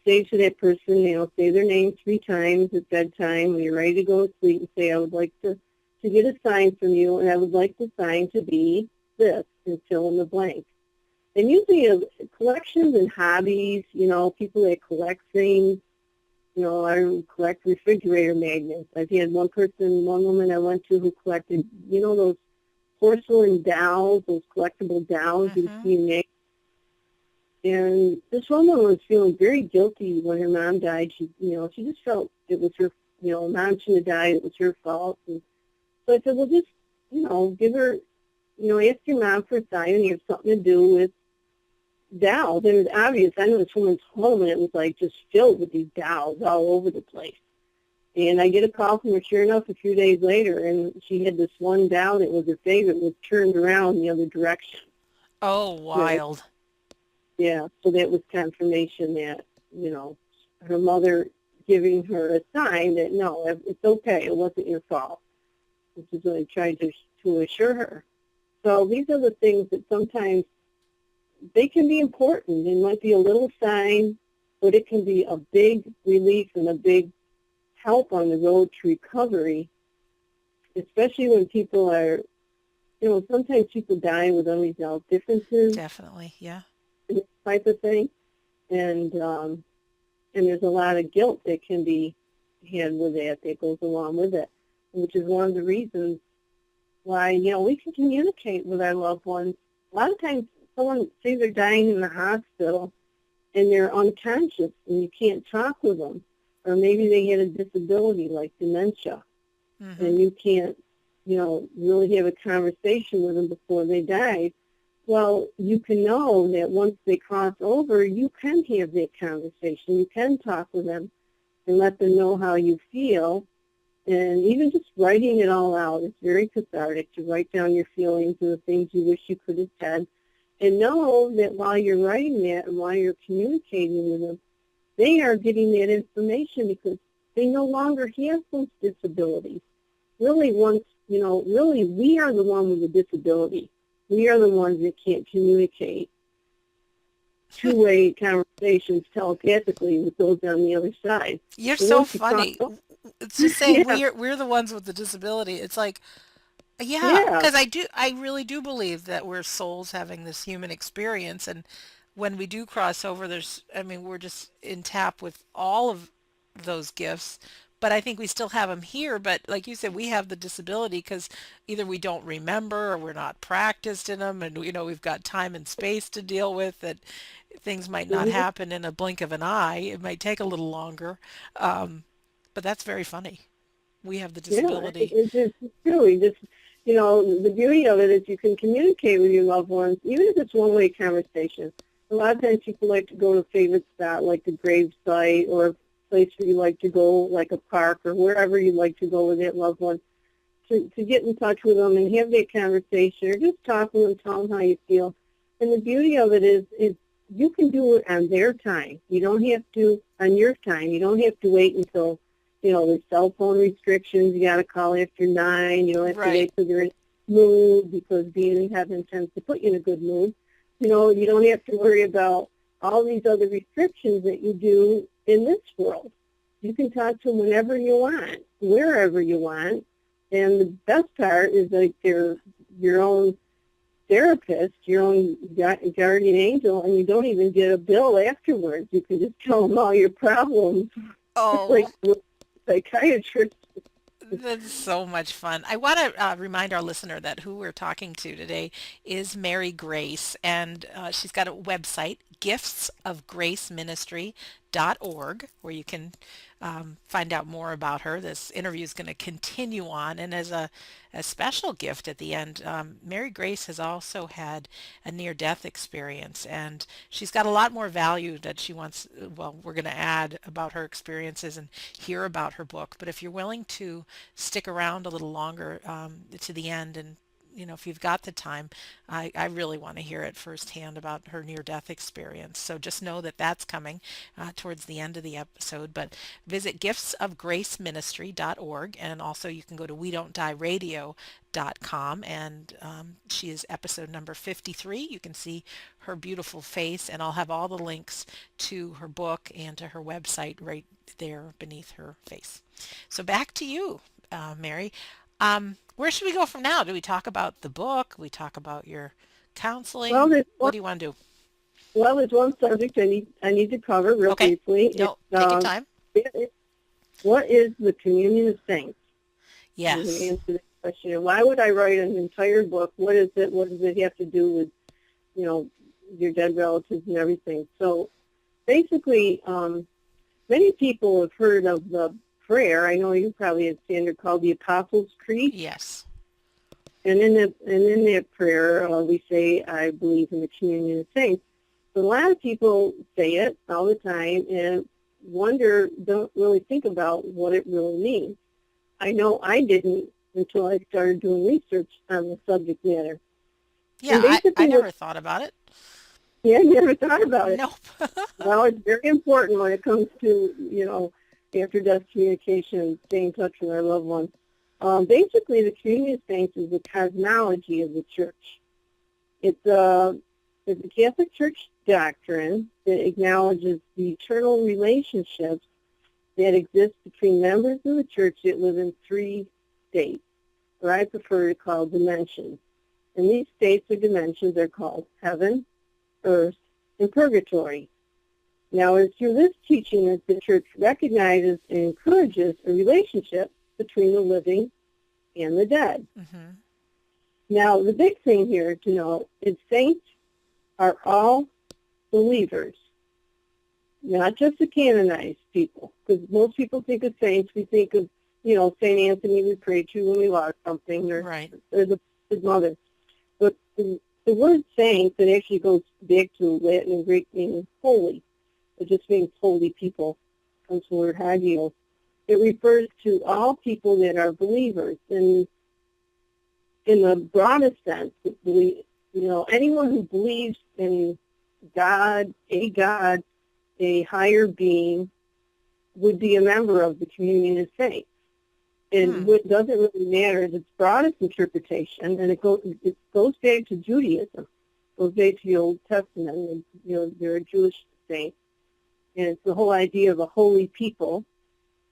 say to that person, say their name 3 times at bedtime when you're ready to go to sleep, and say, I would like to get a sign from you, and I would like the sign to be this, and fill in the blank. And usually collections and hobbies, people that collect things, I collect refrigerator magnets. I've had one woman I went to who collected, those porcelain dolls, those collectible dolls you Hmm. see in magazines. And this woman was feeling very guilty when her mom died. She just felt it was her, mom shouldn't have died. It was her fault. And so I said, well, just, give her, ask your mom for a sign, and you have something to do with dolls. And it was obvious. I know this woman's home, and it was like just filled with these dolls all over the place. And I get a call from her, sure enough, a few days later, and she had this one doll that was her favorite, was turned around the other direction. Oh, Right? wild. Yeah. So that was confirmation that, her mother giving her a sign that, no, it's okay. It wasn't your fault. Which is what I tried to assure her. So these are the things that sometimes they can be important. It might be a little sign, but it can be a big relief and a big help on the road to recovery, especially when people are, sometimes people die with unresolved differences Definitely. Yeah. and this type of thing. And there's a lot of guilt that can be had with that goes along with it, which is one of the reasons why, we can communicate with our loved ones. A lot of times someone, say they're dying in the hospital and they're unconscious and you can't talk with them, or maybe they had a disability like dementia, Hmm. and you can't, really have a conversation with them before they die. Well, you can know that once they cross over, you can have that conversation. You can talk with them and let them know how you feel. And even just writing it all out is very cathartic, to write down your feelings and the things you wish you could have said. And know that while you're writing that and while you're communicating with them, they are getting that information because they no longer have those disabilities. Really, really we are the one with the disability. We are the ones that can't communicate two-way conversations telepathically with those on the other side. You're But so once you cross funny. over, It's just saying yeah, we're the ones with the disability. It's like, yeah, yeah, because I really do believe that we're souls having this human experience, and when we do cross over, I mean, we're just in tap with all of those gifts. But I think we still have them here. But like you said, we have the disability because either we don't remember or we're not practiced in them, and we've got time and space to deal with that. Things might not mhm, happen in a blink of an eye. It might take a little longer. Um, but that's very funny. We have the Yeah, disability. it's really just, the beauty of it is you can communicate with your loved ones, even if it's one-way conversation. A lot of times people like to go to a favorite spot, like the grave site, or a place where you like to go, like a park, or wherever you like to go with that loved one, to get in touch with them and have that conversation, or just talk with them, tell them how you feel. And the beauty of it is you can do it on their time. You don't have to, on your time, you don't have to wait until, there's cell phone restrictions. You got to call after 9. You don't have to Right. wait till they're in a mood, because being in heaven tends to put you in a good mood. You don't have to worry about all these other restrictions that you do in this world. You can talk to them whenever you want, wherever you want. And the best part is like they're your own therapist, your own guardian angel, and you don't even get a bill afterwards. You can just tell them all your problems, like Oh, with a psychiatrist. that's so much fun. I want to remind our listener that who we're talking to today is Mary Grace, and she's got a website, giftsofgraceministry.org, where you can find out more about her. This interview is going to continue on, and as a special gift at the end, Mary Grace has also had a near-death experience, and she's got a lot more value that she wants, well, we're going to add about her experiences and hear about her book. But if you're willing to stick around a little longer to the end, and if you've got the time, I really want to hear it firsthand about her near-death experience. So just know that that's coming towards the end of the episode. But visit giftsofgraceministry.org, and also you can go to we don't die radio.com, and she is episode number 53. You can see her beautiful face, and I'll have all the links to her book and to her website right there beneath her face. So back to you, Mary. Where should we go from now? Do we talk about the book? We talk about your Well, counseling? there's What one, do you want to do? there's one subject I need to cover real Okay. briefly. It's No, take your time. what is the communion of saints? I'm going to Yes. answer that question. Why would I write an entire book? What is it? What does it have to do with, you know, your dead relatives and everything? So basically, many people have heard of the prayer. I know you probably have, Sandra, called the Apostles' Creed. Yes. And in that prayer, we say, I believe in the communion of saints. But a lot of people say it all the time and don't really think about what it really means. I know I didn't until I started doing research on the subject matter. Yeah, And I basically never thought about it. yeah, I never thought about it. Nope. Well, it's very important when it comes to, after-death communication, staying in touch with our loved ones. Basically, the communion of saints is the cosmology of the church. It's a Catholic Church doctrine that acknowledges the eternal relationships that exist between members of the church that live in 3 states, or I prefer to call dimensions. And these states or dimensions are called heaven, earth, and purgatory. Now, it's through this teaching that the church recognizes and encourages a relationship between the living and the dead. Mm-hmm. Now, the big thing here to know is saints are all believers, not just the canonized people, because most people think of saints, we think of, St. Anthony we pray to when we lost something, or Right. his mother. But the word saint, that actually goes back to Latin and Greek meaning holy. It just means holy people. It comes from the word hagios. It refers to all people that are believers. And in the broadest sense, anyone who believes in God, a higher being, would be a member of the communion of saints. And what doesn't really matter is its broadest interpretation, and it goes back to Judaism, goes back to the Old Testament, and there are Jewish saints, and it's the whole idea of a holy people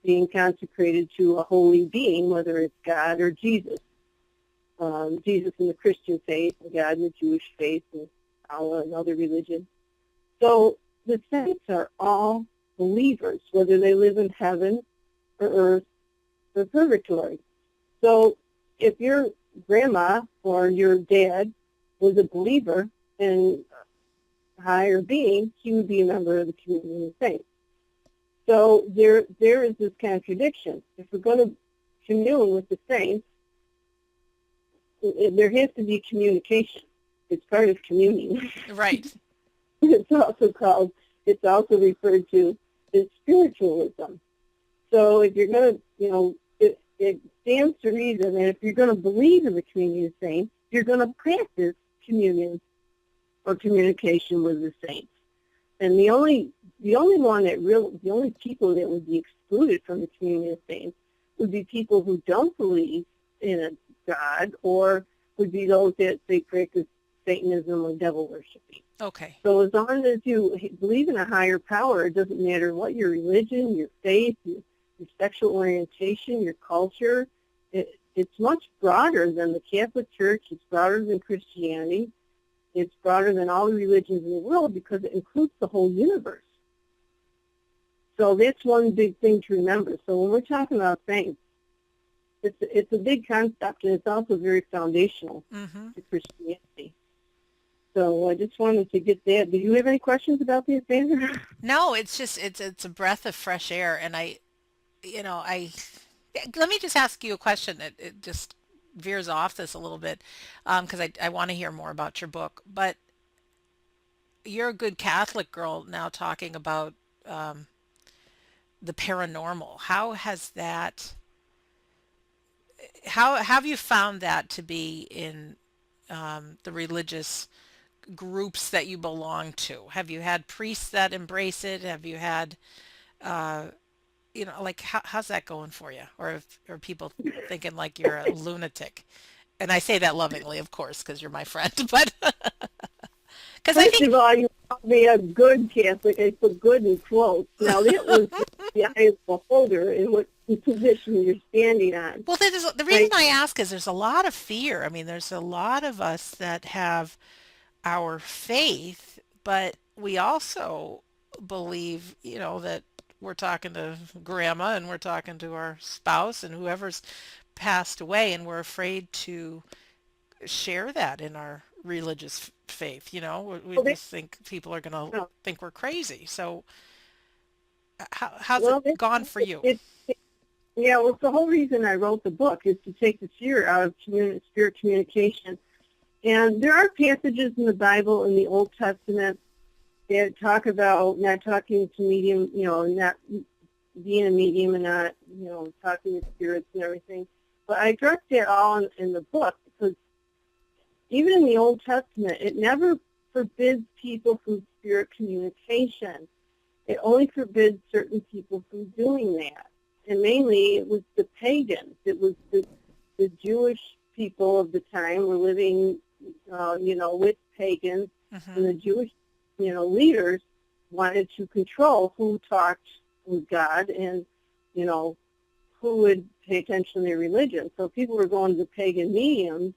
being consecrated to a holy being, whether it's God or Jesus. Jesus in the Christian faith, and God in the Jewish faith, and Allah and other religions. So the saints are all believers, whether they live in heaven or earth or purgatory. So if your grandma or your dad was a believer in a higher being, he would be a member of the communion of saints. So there is this contradiction. If we're going to commune with the saints, there has to be communication. It's part of communing. Right. It's also referred to as spiritualism. So if you're going to, it stands to reason that if you're going to believe in the communion of saints, you're going to practice communion or communication with the saints. And the only people that would be excluded from the communion of saints would be people who don't believe in a God, or would be those that they practice Satanism or devil worshiping. Okay. So as long as you believe in a higher power, it doesn't matter what your religion, your faith, your sexual orientation, your culture. It's much broader than the Catholic Church. It's broader than Christianity. It's broader than all the religions in the world because it includes the whole universe. So that's one big thing to remember. So when we're talking about saints, it's a big concept, and it's also very foundational to Christianity. So I just wanted to get that. Do you have any questions about that, Sandra? No, it's just it's a breath of fresh air, and I let me just ask you a question that it just veers off this a little bit, because I want to hear more about your book. But you're a good Catholic girl now talking about the paranormal. How have you found that to be in the religious groups that you belong to? Have you had priests that embrace it? Have you had, like how's that going for you? Or are people thinking like you're a lunatic? And I say that lovingly, of course, because you're my friend. But because I First think, of all, you called me a good Catholic. I put good in quotes. Now, that was the eye of the beholder in what position you're standing on. well, the reason I ask is there's a lot of fear. I mean, there's a lot of us that have our faith, but we also believe, that we're talking to grandma and we're talking to our spouse and whoever's passed away, and we're afraid to share that in our religious faith. We just think people are going to No. think we're crazy. So how's Well, it gone for you? Yeah, well, it's the whole reason I wrote the book is to take the fear out of spirit communication. And there are passages in the Bible in the Old Testament that talk about not talking to medium, not being a medium and not, talking to spirits and everything. But I addressed that all in the book because even in the Old Testament, it never forbids people from spirit communication. It only forbids certain people from doing that. And mainly it was the pagans. It was the Jewish people of the time were living, with pagans. And the Jewish, leaders wanted to control who talked with God and, who would pay attention to their religion. So people were going to the pagan mediums.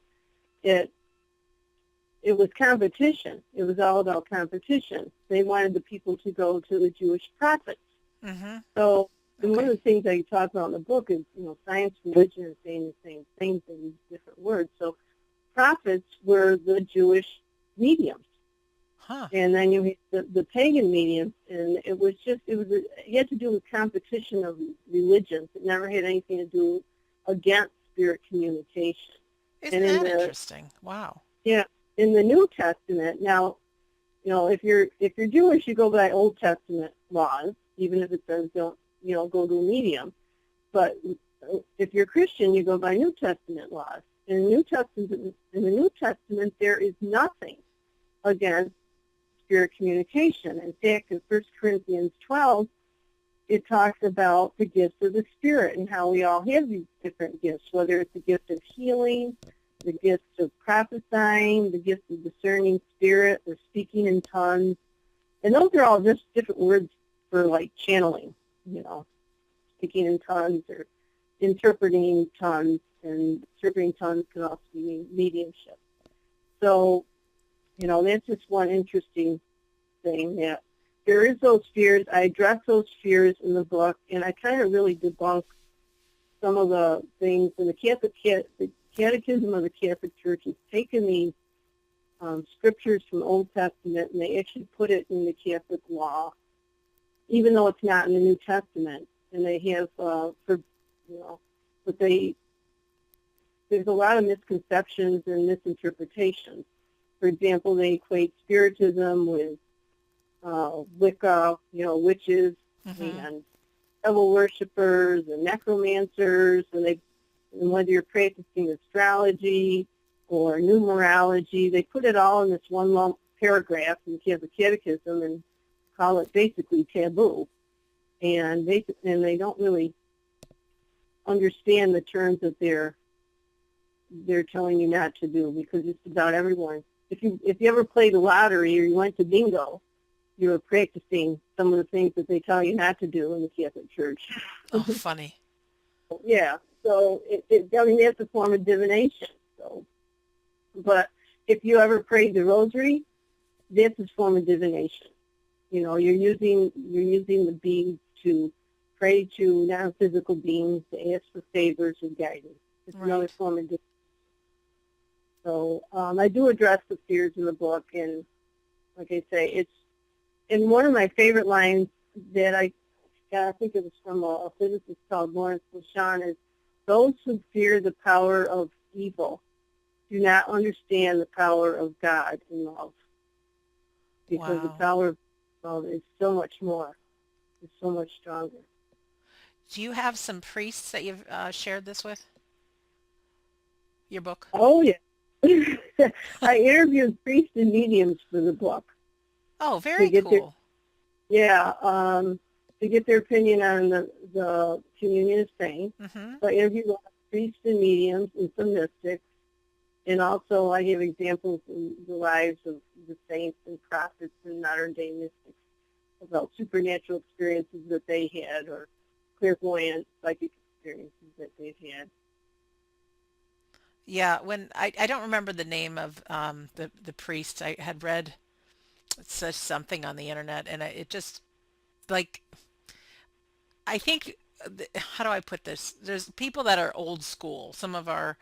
It was competition. It was all about competition. They wanted the people to go to the Jewish prophets. So one of the things that you talk about in the book is, science, religion are saying the same things in these different words. So prophets were the Jewish mediums. And then you had the pagan mediums, and it had to do with competition of religions. It never had anything to do against spirit communication. Isn't that interesting? Wow. Yeah. In the New Testament, now, if you're Jewish, you go by Old Testament laws, even if it says don't, go to a medium. But if you're Christian, you go by New Testament laws. In the New Testament, there is nothing against spirit communication. In fact, in 1 Corinthians 12, it talks about the gifts of the Spirit and how we all have these different gifts, whether it's the gift of healing, the gift of prophesying, the gift of discerning spirit, or speaking in tongues. And those are all just different words for, like, channeling, speaking in tongues or interpreting tongues. And interpreting tongues can also be mediumship. So, that's just one interesting thing, that there is those fears. I address those fears in the book, and I kind of really debunk some of the things. And the Catechism of the Catholic Church has taken these scriptures from the Old Testament, and they actually put it in the Catholic law, even though it's not in the New Testament. And they have, but there's a lot of misconceptions and misinterpretations. For example, they equate spiritism with Wicca, witches Mm-hmm. and devil worshippers and necromancers, and whether you're practicing astrology or numerology, they put it all in this one long paragraph in the Catholic Catechism and call it basically taboo. And they don't really understand the terms that they're telling you not to do, because it's about everyone. If you ever played the lottery or you went to bingo, you were practicing some of the things that they tell you not to do in the Catholic Church. Oh, funny. Yeah, so that's a form of divination. So, but if you ever prayed the rosary, that's a form of divination. You're using the beads to pray to non-physical beings, to ask for favors and guidance. It's another Right. form of divination. So I do address the fears in the book, and like I say, it's in one of my favorite lines that I think it was from a physicist called Lawrence Lashon, is those who fear the power of evil do not understand the power of God and love, because the Wow. power of love is so much more, it's so much stronger. Do you have some priests that you've shared this with? Your book? Oh yeah, I interviewed priests and mediums for the book Oh, to very get their cool. to get their opinion on the communion of saints. Mm-hmm. So I interviewed a lot of priests and mediums and some mystics, and also I give examples in the lives of the saints and prophets and modern day mystics about supernatural experiences that they had, or clairvoyant psychic experiences that they've had. Yeah, when I don't remember the name of the priest. I had read such something on the internet, and it just like I think how do I put this? There's people that are old school. Some of our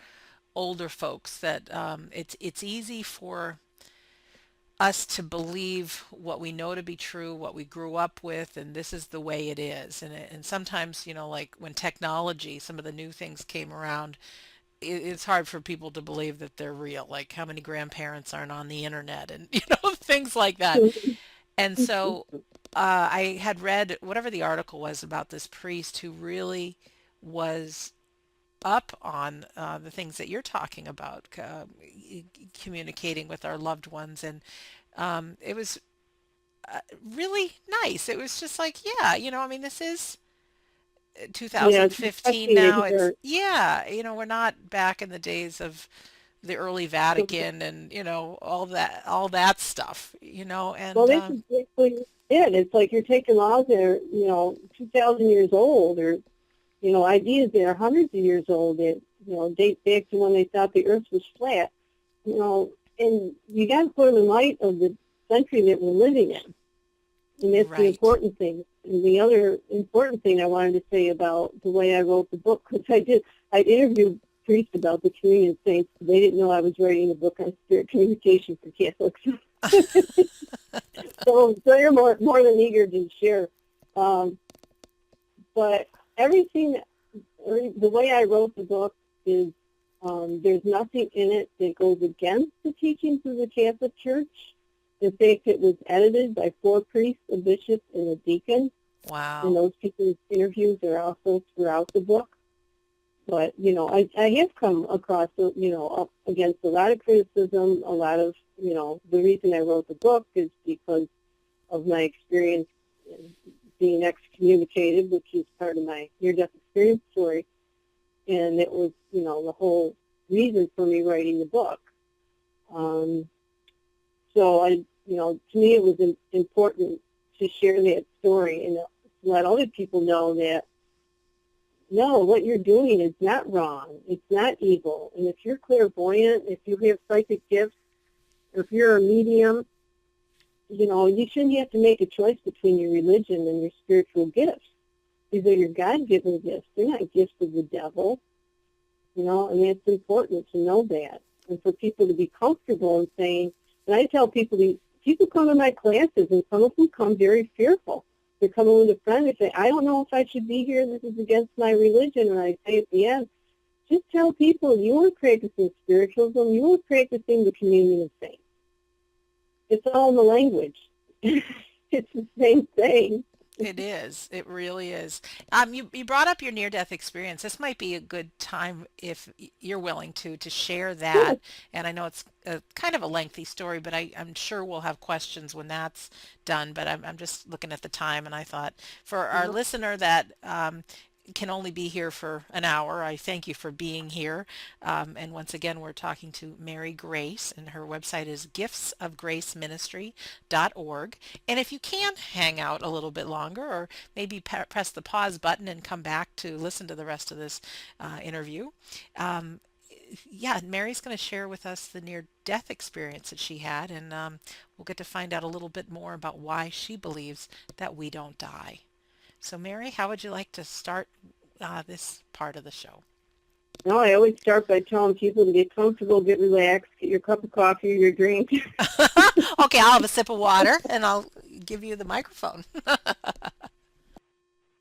older folks that it's easy for us to believe what we know to be true, what we grew up with, and this is the way it is. And sometimes, like when technology, some of the new things came around, it's hard for people to believe that they're real. Like how many grandparents aren't on the internet and, things like that. And so I had read whatever the article was about this priest who really was up on the things that you're talking about, communicating with our loved ones. And it was really nice. It was just like, yeah, I mean, this is Yeah, it's 2015 refreshing to now. It's, hear. yeah, we're not back in the days of the early Vatican and, all that stuff, Well, and this is basically it. It's like you're taking laws that are, 2,000 years old, or, ideas that are hundreds of years old that, date back to when they thought the earth was flat, and you got to put them in light of the century that we're living in. And that's the right. important thing. And the other important thing I wanted to say about the way I wrote the book, because I interviewed priests about the communion of saints. They didn't know I was writing a book on spirit communication for Catholics. So they're more than eager to share. Um, but the way I wrote the book is there's nothing in it that goes against the teachings of the Catholic Church. In fact, it was edited by 4 priests, a bishop, and a deacon, and Wow. those people's interviews are also throughout the book. But, I have come across, up against a lot of criticism, a lot of, the reason I wrote the book is because of my experience in being excommunicated, which is part of my near-death experience story. And it was, the whole reason for me writing the book. So to me it was important to share that story and let other people know that, no, what you're doing is not wrong. It's not evil. And if you're clairvoyant, if you have psychic gifts, if you're a medium, you shouldn't have to make a choice between your religion and your spiritual gifts. These are your God-given gifts. They're not gifts of the devil, and it's important to know that. And for people to be comfortable in saying, and I tell people, people come to my classes, and some of them come very fearful. they're coming with a friend, they say, I don't know if I should be here. This is against my religion. And I say at the end, just tell people you are practicing spiritualism. You are practicing the communion of saints. It's all in the language. It's the same thing. It is. It really is. You brought up your near-death experience. This might be a good time if you're willing to share that. Yes. And I know it's a kind of a lengthy story, but I'm sure we'll have questions when that's done. But I'm just looking at the time, and I thought for our listener that can only be here for an hour, I thank you for being here. And once again, we're talking to Mary Grace, and her website is giftsofgraceministry.org. And if you can hang out a little bit longer, or maybe press the pause button and come back to listen to the rest of this interview, yeah, Mary's going to share with us the near-death experience that she had, and we'll get to find out a little bit more about why she believes that we don't die. So, Mary, how would you like to start this part of the show? No, I always start by telling people to get comfortable, get relaxed, get your cup of coffee or your drink. Okay, I'll have a sip of water, and I'll give you the microphone.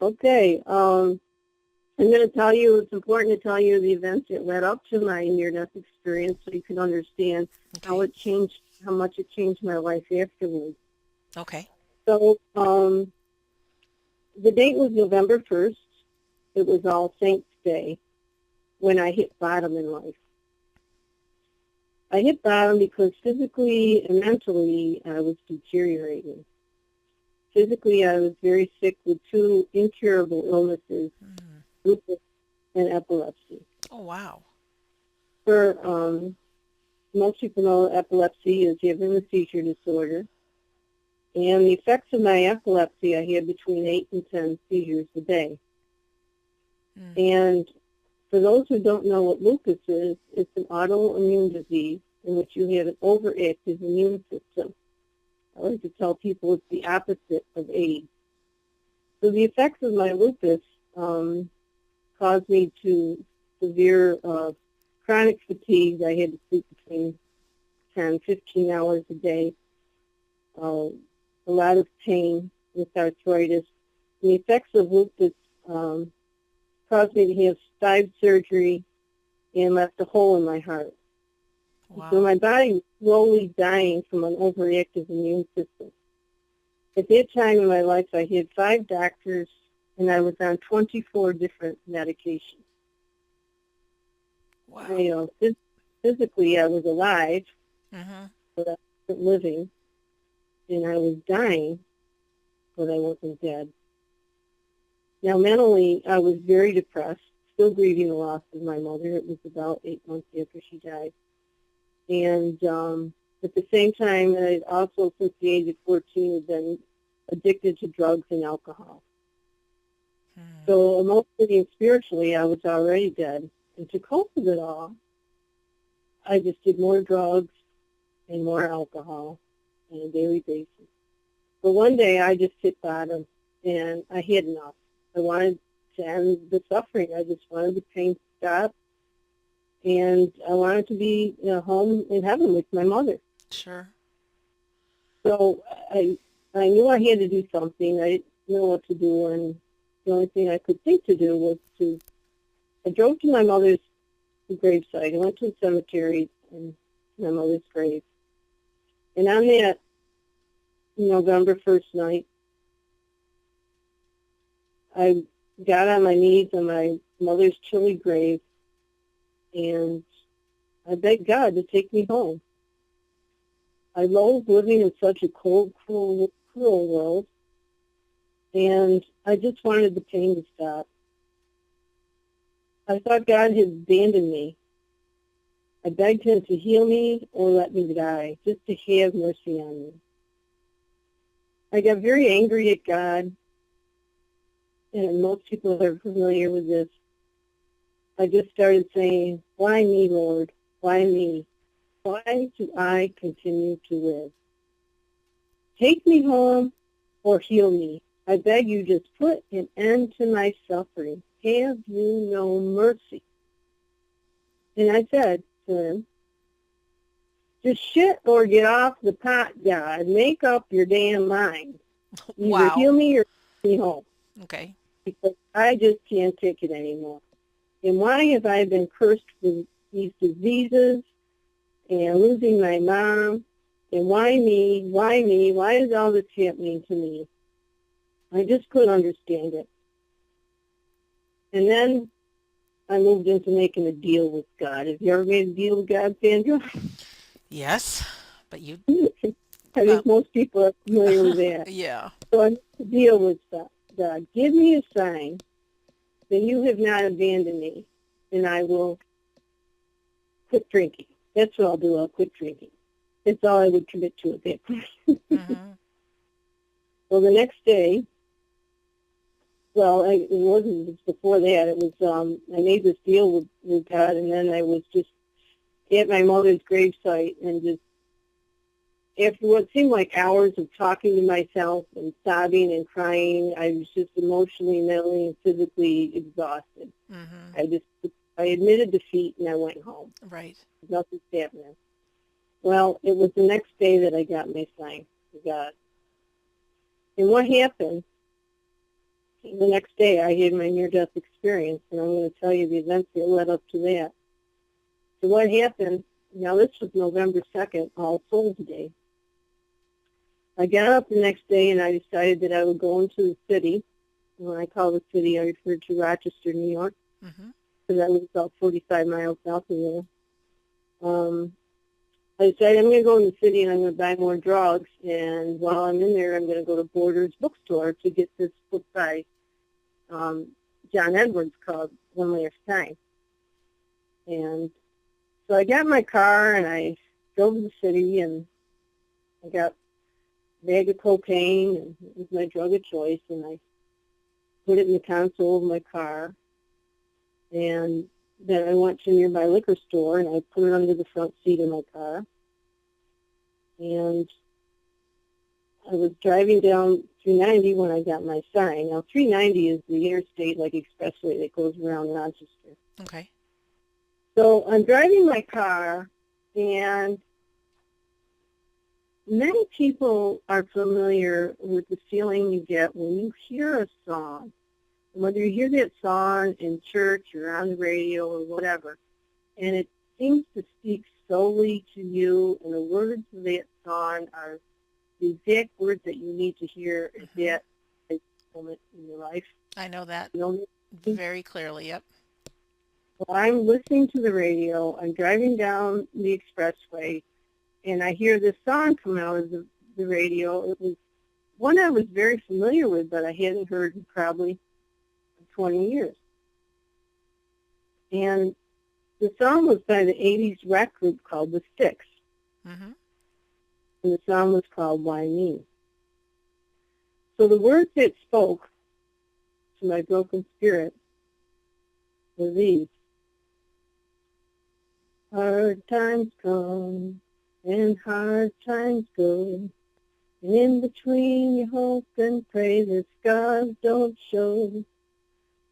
Okay. I'm going to tell you, it's important to tell you the events that led up to my near-death experience so you can understand how Okay. it changed, how much it changed my life afterwards. Okay. So the date was November 1st. It was All Saints Day when I hit bottom in life. I hit bottom because physically and mentally I was deteriorating. Physically, I was very sick with two incurable illnesses, Mm. lupus and epilepsy. Oh, wow. For most people know epilepsy is having a seizure disorder. And the effects of my epilepsy, I had between 8 and 10 seizures a day. Mm. And for those who don't know what lupus is, it's an autoimmune disease in which you have an overactive immune system. I like to tell people it's the opposite of AIDS. So the effects of my lupus caused me to severe chronic fatigue. I had to sleep between 10, 15 hours a day. A lot of pain with arthritis. The effects of lupus caused me to have 5 surgery and left a hole in my heart. Wow. So my body was slowly dying from an overactive immune system. At that time in my life, I had 5 doctors, and I was on 24 different medications. Wow. Physically, I was alive, Mm-hmm. but I wasn't living, and I was dying, but I wasn't dead. Now, mentally, I was very depressed, still grieving the loss of my mother. It was about 8 months after she died. And at the same time, I also, since the age of 14, had been addicted to drugs and alcohol. Mm. So emotionally and spiritually, I was already dead. And to cope with it all, I just did more drugs and more alcohol on a daily basis. But one day, I just hit bottom, and I had enough. I wanted to end the suffering. I just wanted the pain to stop. And I wanted to be home in heaven with my mother. Sure. So I knew I had to do something. I didn't know what to do, and the only thing I could think to do was I drove to my mother's gravesite. I went to the cemetery and my mother's grave. And on that November 1st night, I got on my knees on my mother's chilly grave, and I begged God to take me home. I loathe living in such a cold, cruel world, and I just wanted the pain to stop. I thought God had abandoned me. I begged him to heal me or let me die, just to have mercy on me. I got very angry at God, and most people are familiar with this. I just started saying, why me, Lord? Why me? Why do I continue to live? Take me home or heal me. I beg you, just put an end to my suffering. Have you no mercy? And I said to him, just shit or get off the pot, God. Make up your damn mind. Either Wow. heal me or me home Okay. because I just can't take it anymore. And why have I been cursed with these diseases and losing my mom? And why me? Why me? Why is all this happening to me? I just couldn't understand it. And then I moved into making a deal with God. Have you ever made a deal with God, Sandra? Yes, but you, I well, think most people are familiar with that. yeah. So I made a deal with God. Give me a sign that you have not abandoned me, and I will quit drinking. That's what I'll do. I'll quit drinking. That's all I would commit to at that point. Mm-hmm. Well, the next day, it wasn't before that. It was I made this deal with God, and then I was just at my mother's gravesite, and just after what seemed like hours of talking to myself and sobbing and crying, I was just emotionally, mentally, and physically exhausted. Mm-hmm. I admitted defeat, and I went home. Right. Nothing's happening. Well, it was the next day that I got my sign to God. And what happened, the next day I had my near-death experience, and I'm going to tell you the events that led up to that. So what happened, now this was November 2nd, All Souls Day. I got up the next day and I decided that I would go into the city. When I call the city, I refer to Rochester, New York, Mm-hmm. because I was about 45 miles south of there. I decided I'm going to go in the city and I'm going to buy more drugs. And while I'm in there, I'm going to go to Borders bookstore to get this book by John Edwards called One Last Time. And so I got in my car and I drove to the city and I got a bag of cocaine, and it was my drug of choice, and I put it in the console of my car. And then I went to a nearby liquor store and I put it under the front seat of my car. And I was driving down 390 when I got my sign. Now, 390 is the interstate, like expressway that goes around Rochester. Okay. So I'm driving my car, and many people are familiar with the feeling you get when you hear a song. Whether you hear that song in church or on the radio or whatever, and it seems to speak solely to you, and the words of that song are the exact words that you need to hear at Mm-hmm. that moment in your life. I know that You know, very clearly. Yep. well, I'm listening to the radio, I'm driving down the expressway, and I hear this song come out of the radio. It was one I was very familiar with, but I hadn't heard in probably 20 years. And the song was by the 80s rock group called The Styx, Mm-hmm. and the song was called Why Me? So the words it spoke to my broken spirit were these: hard times come and hard times go, and in between you hope and pray the scars don't show.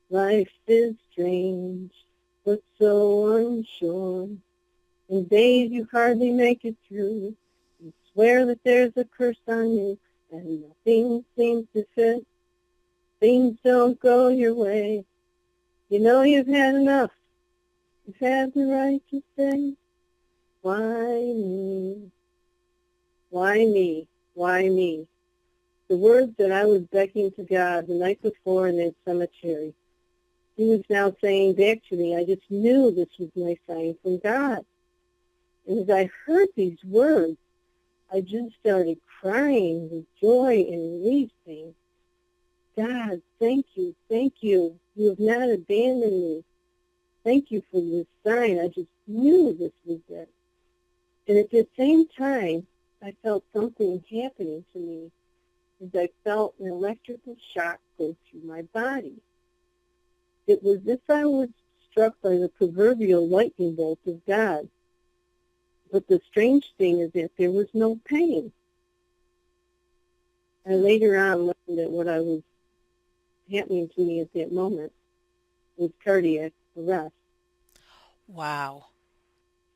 Life is strange, but so unsure. In days you hardly make it through. You swear that there's a curse on you, and nothing seems to fit. Things don't go your way. You know you've had enough. You've had the right to say, why me? Why me? Why me? The words that I was begging to God the night before in that cemetery. He was now saying back to me, I just knew this was my sign from God. And as I heard these words, I just started crying with joy and relief, saying, God, thank you, thank you. You have not abandoned me. Thank you for this sign. I just knew this was it. And at the same time, I felt something happening to me as I felt an electrical shock go through my body. It was as if I was struck by the proverbial lightning bolt of God. But the strange thing is that there was no pain. I later on learned that what I was happening to me at that moment was cardiac arrest. Wow.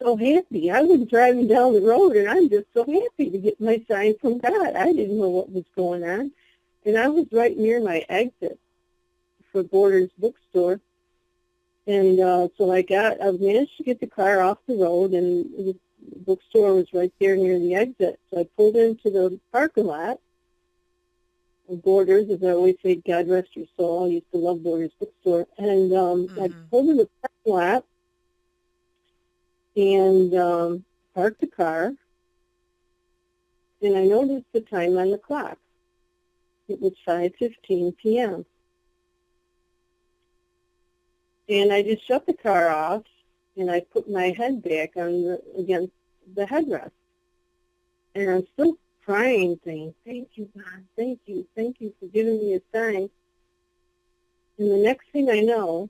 So happy. I was driving down the road, and I'm just so happy to get my sign from God. I didn't know what was going on. And I was right near my exit for Borders bookstore. And so I managed to get the car off the road, and the bookstore was right there near the exit. So I pulled into the parking lot of Borders, as I always say, God rest your soul. I used to love Borders bookstore. And I Mm-hmm. pulled in the parking lot and parked the car, and I noticed the time on the clock. It was 5:15 p.m. And I just shut the car off, and I put my head back against the headrest. And I'm still crying, saying, thank you, God, thank you for giving me a sign. And the next thing I know,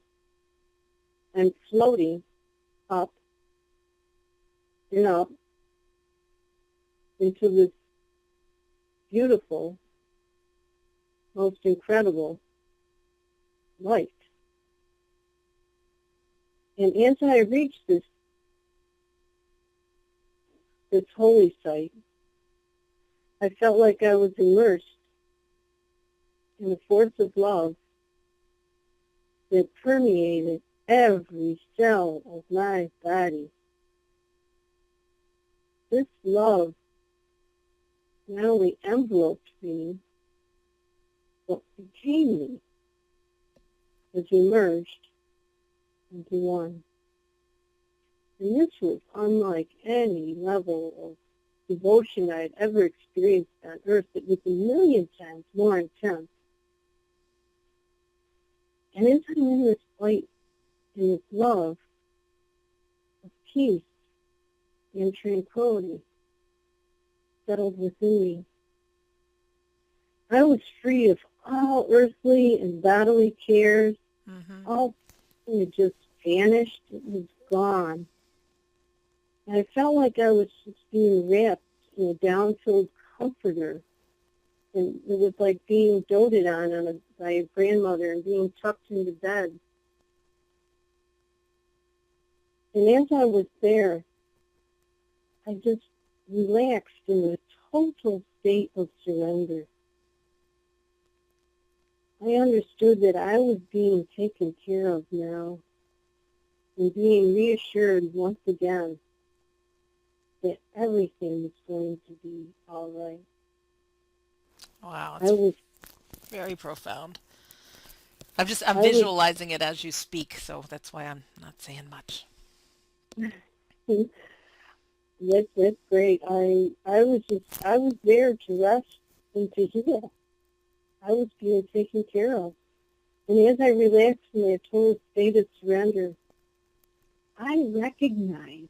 I'm floating up and up into this beautiful, most incredible light. And as I reached this holy site, I felt like I was immersed in a force of love that permeated every cell of my body. This love not only enveloped me, but became me as we merged into one. And this was unlike any level of devotion I had ever experienced on earth. It was a million times more intense. And as I'm in this light, in this love of peace and tranquility settled within me, I was free of all earthly and bodily cares. Mm-hmm. All it just vanished. It was gone. And I felt like I was just being wrapped in a down-filled comforter. And it was like being doted on by a grandmother and being tucked into bed. And as I was there, I just relaxed in a total state of surrender. I understood that I was being taken care of now and being reassured once again that everything was going to be all right. Wow, I it's was, very profound. I'm I was, visualizing it as you speak, so that's why I'm not saying much. that's great. I was there to rest and to heal. I was being taken care of. And as I relaxed in that total state of surrender, I recognized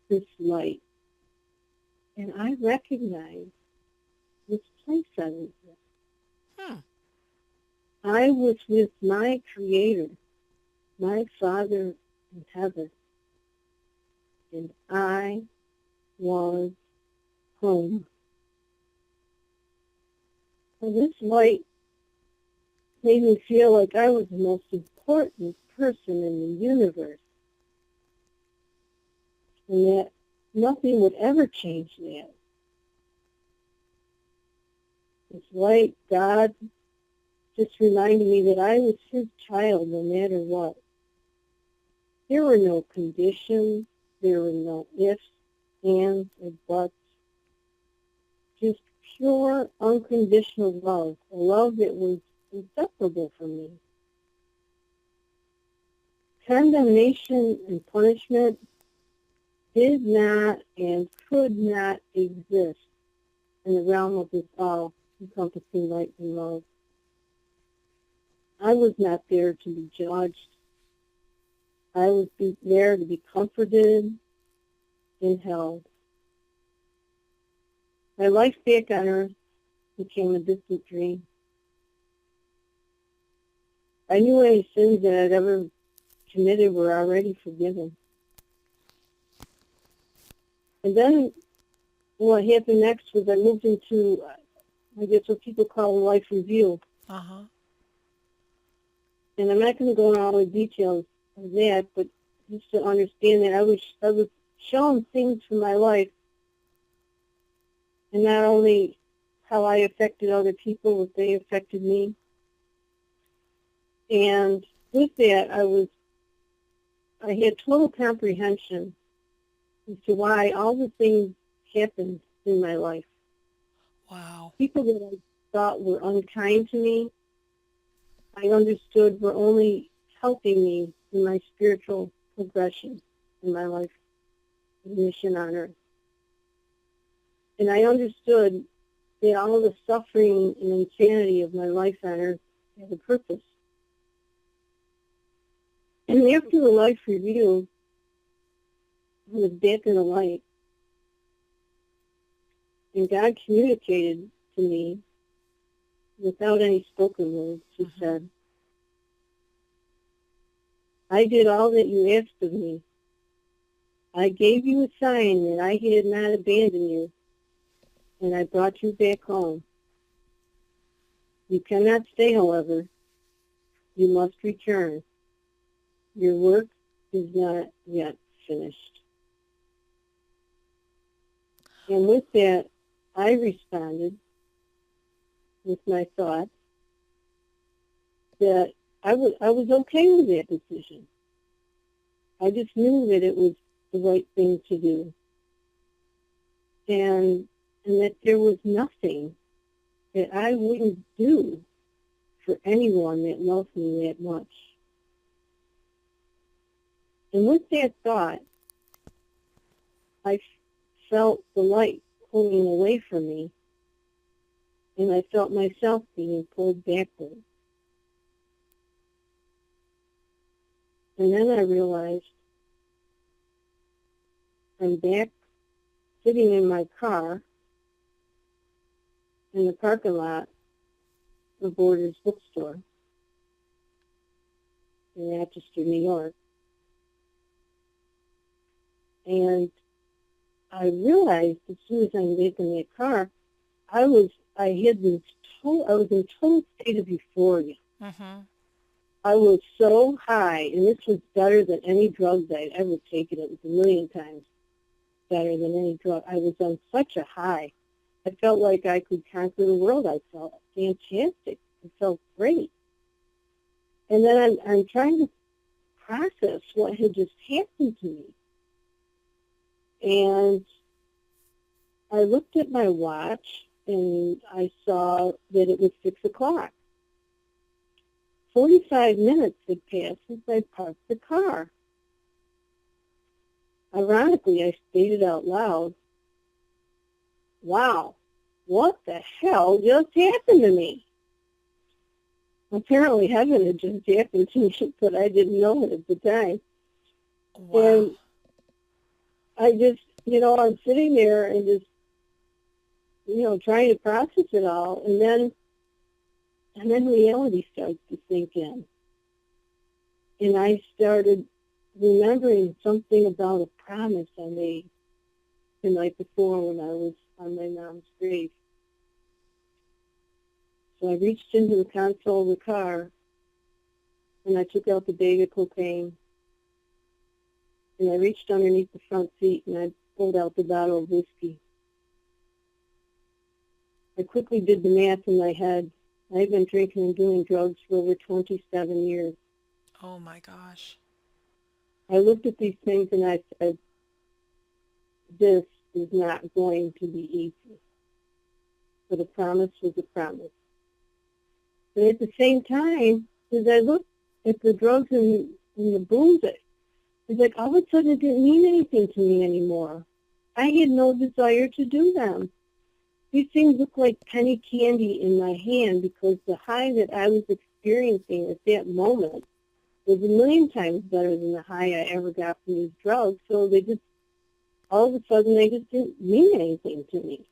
this light, and I recognized this place I was in. Hmm. I was with my Creator, my Father in heaven, and I was home. And this light made me feel like I was the most important person in the universe, and that nothing would ever change that. This light, God, just reminded me that I was His child no matter what. There were no conditions, there were no ifs, ands, or buts, just pure, unconditional love, a love that was inseparable from me. Condemnation and punishment did not and could not exist in the realm of this all-encompassing light and love. I was not there to be judged. I was there to be comforted and held. My life back on earth became a distant dream. I knew any sins that I'd ever committed were already forgiven. And then what happened next was I moved into, I guess, what people call a life review. Uh-huh. And I'm not going to go into all the details of that, but just to understand that I was shown things from my life, and not only how I affected other people, if they affected me. And with that, I had total comprehension as to why all the things happened in my life. Wow. People that I thought were unkind to me, I understood were only helping me in my spiritual progression in my life, mission on earth. And I understood that all the suffering and insanity of my life on earth had a purpose. And after the life review, I was back in the light, and God communicated to me without any spoken words. He said, I did all that you asked of me. I gave you a sign that I had not abandoned you, and I brought you back home. You cannot stay, however. You must return. Your work is not yet finished. And with that, I responded with my thoughts that I was okay with that decision. I just knew that it was the right thing to do. And that there was nothing that I wouldn't do for anyone that loved me that much. And with that thought, I felt the light pulling away from me, and I felt myself being pulled backward. And then I realized I'm back sitting in my car in the parking lot of Borders Bookstore in Rochester, New York. And I realized as soon as I'm back in that car, I was in total state of euphoria. Mm-hmm. I was so high, and this was better than any drugs I'd ever taken. It was a million times better than any drug. I was on such a high. I felt like I could conquer the world. I felt fantastic. I felt great. And then I'm trying to process what had just happened to me. And I looked at my watch, and I saw that it was 6 o'clock. 45 minutes had passed since I parked the car. Ironically, I stated out loud, wow, what the hell just happened to me? Apparently heaven had just happened to me, but I didn't know it at the time. Wow. And I just, I'm sitting there and just, trying to process it all, and then reality starts to sink in. And I started remembering something about a promise I made the night before when I was on my mom's grave. So I reached into the console of the car, and I took out the bag of cocaine, and I reached underneath the front seat, and I pulled out the bottle of whiskey. I quickly did the math in my head. I've been drinking and doing drugs for over 27 years. Oh my gosh. I looked at these things and I said, this is not going to be easy. But a promise was a promise. But at the same time, as I looked at the drugs and the booze, it's like all of a sudden it didn't mean anything to me anymore. I had no desire to do them. These things looked like penny candy in my hand because the high that I was experiencing at that moment was a million times better than the high I ever got from these drugs. So they just, all of a sudden, they just didn't mean anything to me.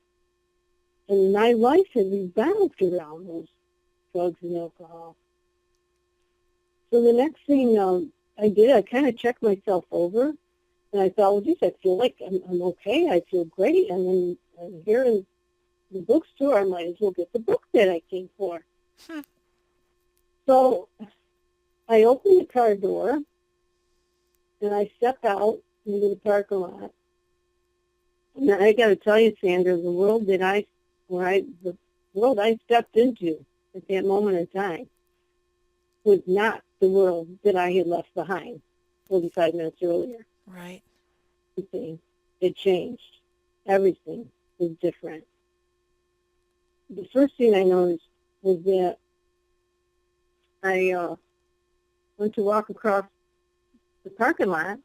And my life has revolved around those drugs and alcohol. So the next thing I did, I kind of checked myself over, and I thought, well, geez, I feel like I'm okay. I feel great. And then I'm here in the bookstore, I might as well get the book that I came for. So I opened the car door, and I stepped out into the parking lot. And I got to tell you, Sandra, the world that the world I stepped into at that moment in time was not the world that I had left behind 45 minutes earlier. Right. Everything had changed. Everything was different. The first thing I noticed was that I went to walk across the parking lot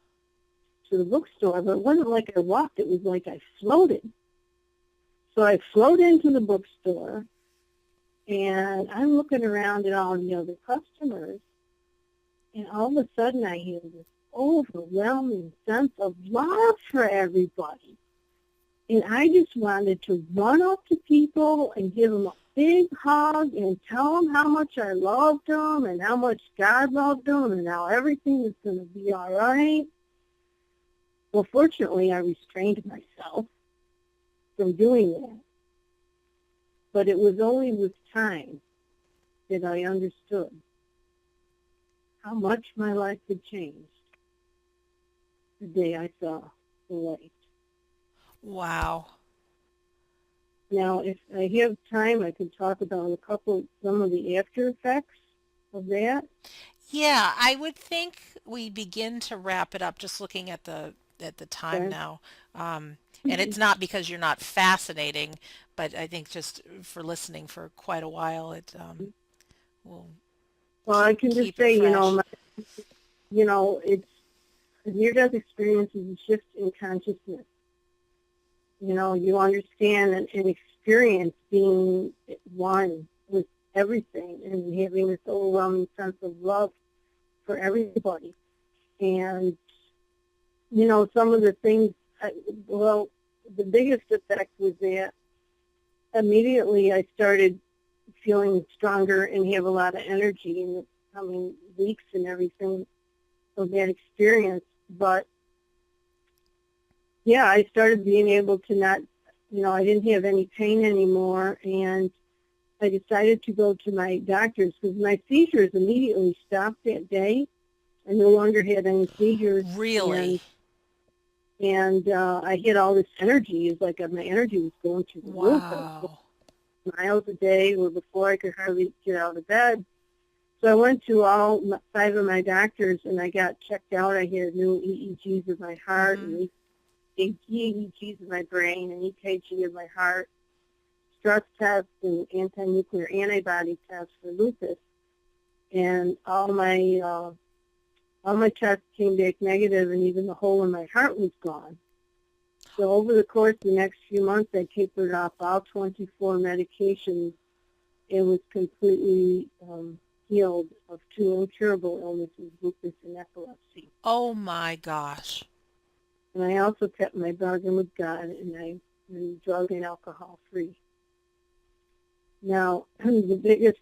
to the bookstore, but it wasn't like I walked, it was like I floated. So I floated into the bookstore, and I'm looking around at all the other customers, and all of a sudden I had this overwhelming sense of love for everybody. And I just wanted to run up to people and give them a big hug and tell them how much I loved them and how much God loved them and how everything was going to be all right. Well, fortunately, I restrained myself from doing that. But it was only with time that I understood how much my life had changed the day I saw the light. Wow. Now, if I have time, I could talk about some of the after effects of that. Yeah, I would think we begin to wrap it up just looking at the time Okay? now. And it's not because you're not fascinating, but I think just for listening for quite a while, it will Well, I can just keep it say, fresh. it's a near-death experience is a shift in consciousness. You understand and experience being one with everything and having this overwhelming sense of love for everybody. And, some of the things, the biggest effect was that immediately I started feeling stronger and have a lot of energy in the coming weeks and everything of that experience. But yeah, I started being able to not, I didn't have any pain anymore, and I decided to go to my doctors because my seizures immediately stopped that day. I no longer had any seizures, Really? and I had all this energy. It's like my energy was going through the roof. I was Wow. going miles a day, or before I could hardly get out of bed. So I went to all 5 of my doctors, and I got checked out. I had new EEGs of my heart Mm-hmm. and EEGs of my brain and EKG of my heart, stress tests and anti-nuclear antibody tests for lupus. And all my tests came back negative, and even the hole in my heart was gone. So over the course of the next few months, I tapered off all 24 medications and was completely healed of 2 incurable illnesses, lupus and epilepsy. Oh my gosh. And I also kept my bargain with God, and I'm drug and alcohol free. Now, the biggest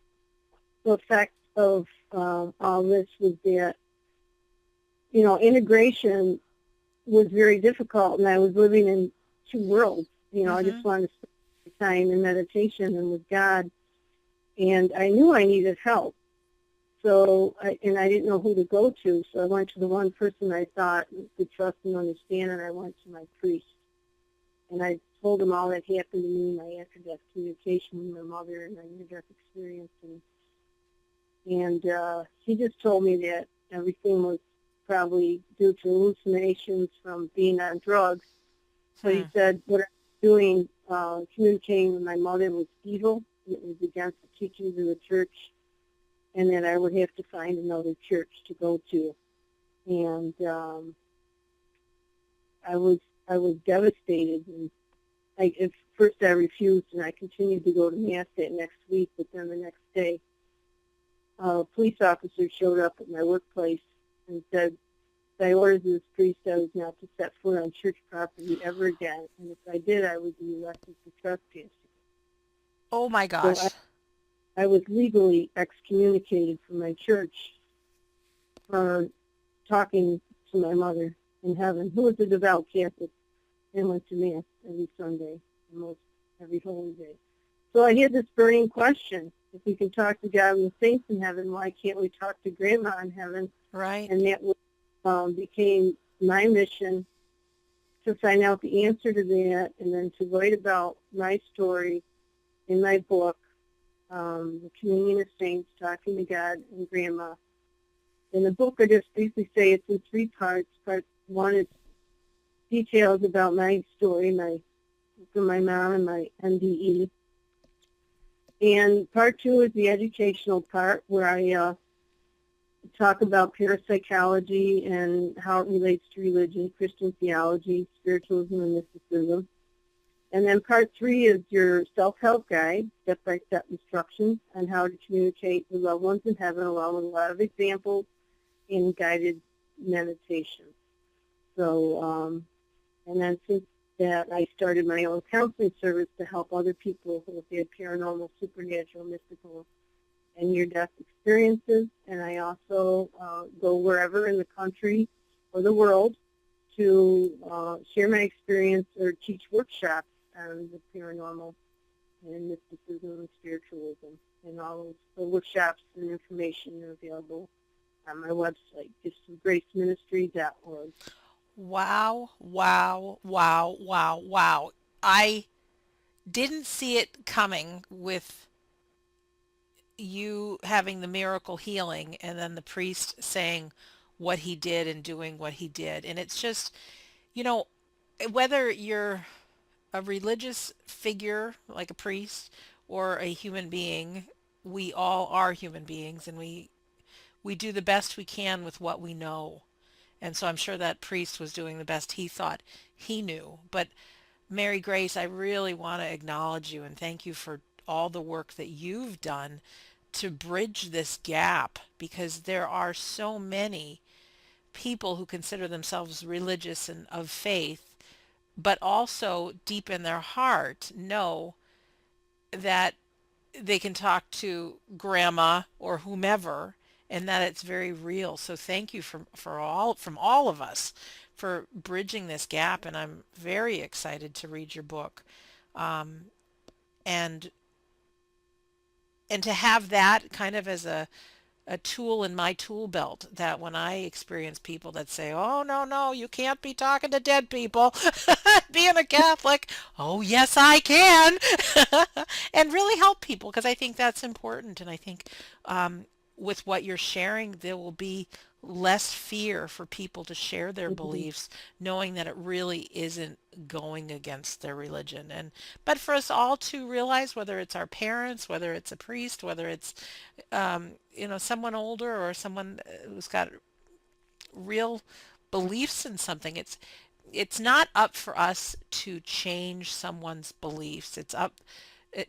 effect of all this was that, integration was very difficult, and I was living in 2 worlds. I Mm-hmm. just wanted to spend time in meditation and with God, and I knew I needed help. So, I didn't know who to go to, so I went to the one person I thought could trust and understand, and I went to my priest. And I told him all that happened to me, my after-death communication with my mother and my near-death experience. And he just told me that everything was probably due to hallucinations from being on drugs. But Hmm. he said what I was doing, communicating with my mother, was evil. It was against the teachings of the church, and that I would have to find another church to go to. And I was devastated. And at first I refused, and I continued to go to Mass that next week. But then the next day, a police officer showed up at my workplace and said, by orders of this priest, I was not to set foot on church property ever again, and if I did, I would be arrested for trespassing. Oh my So gosh. I was legally excommunicated from my church for talking to my mother in heaven, who was a devout Catholic and went to Mass every Sunday, almost every holy day. So I had this burning question: if we can talk to God and the saints in heaven, why can't we talk to Grandma in heaven? Right. And that became my mission, to find out the answer to that, and then to write about my story in my book, The Communion of Saints, Talking to God and Grandma. In the book, I just briefly say it's in three parts. Part one is details about my story, from my mom and my NDE. And part two is the educational part, where I talk about parapsychology and how it relates to religion, Christian theology, spiritualism, and mysticism. And then part three is your self-help guide, step-by-step instructions on how to communicate with loved ones in heaven, along with a lot of examples in guided meditation. So, and then since that, I started my own counseling service to help other people with their paranormal, supernatural, mystical, and near-death experiences. And I also go wherever in the country or the world to share my experience or teach workshops on the paranormal and mysticism and spiritualism. And all of the workshops and information are available on my website, giftsofgraceministry.org. Wow, wow, wow, wow, wow. I didn't see it coming with you having the miracle healing and then the priest saying what he did and doing what he did. And it's just, you know, whether you're a religious figure like a priest or a human being, we all are human beings and we do the best we can with what we know. And so I'm sure that priest was doing the best he thought he knew. But Mary Grace, I really want to acknowledge you and thank you for all the work that you've done to bridge this gap because there are so many people who consider themselves religious and of faith, but also deep in their heart know that they can talk to grandma or whomever and that it's very real. So thank you for all from all of us for bridging this gap and I'm very excited to read your book. And and to have that kind of as a tool in my tool belt that when I experience people that say, oh, no, no, you can't be talking to dead people, being a Catholic, oh, yes, I can, and really help people because I think that's important. And I think with what you're sharing, there will be less fear for people to share their Mm-hmm. beliefs, knowing that it really isn't going against their religion. And but for us all to realize, whether it's our parents, whether it's a priest, whether it's someone older or someone who's got real beliefs in something, it's not up for us to change someone's beliefs. It's up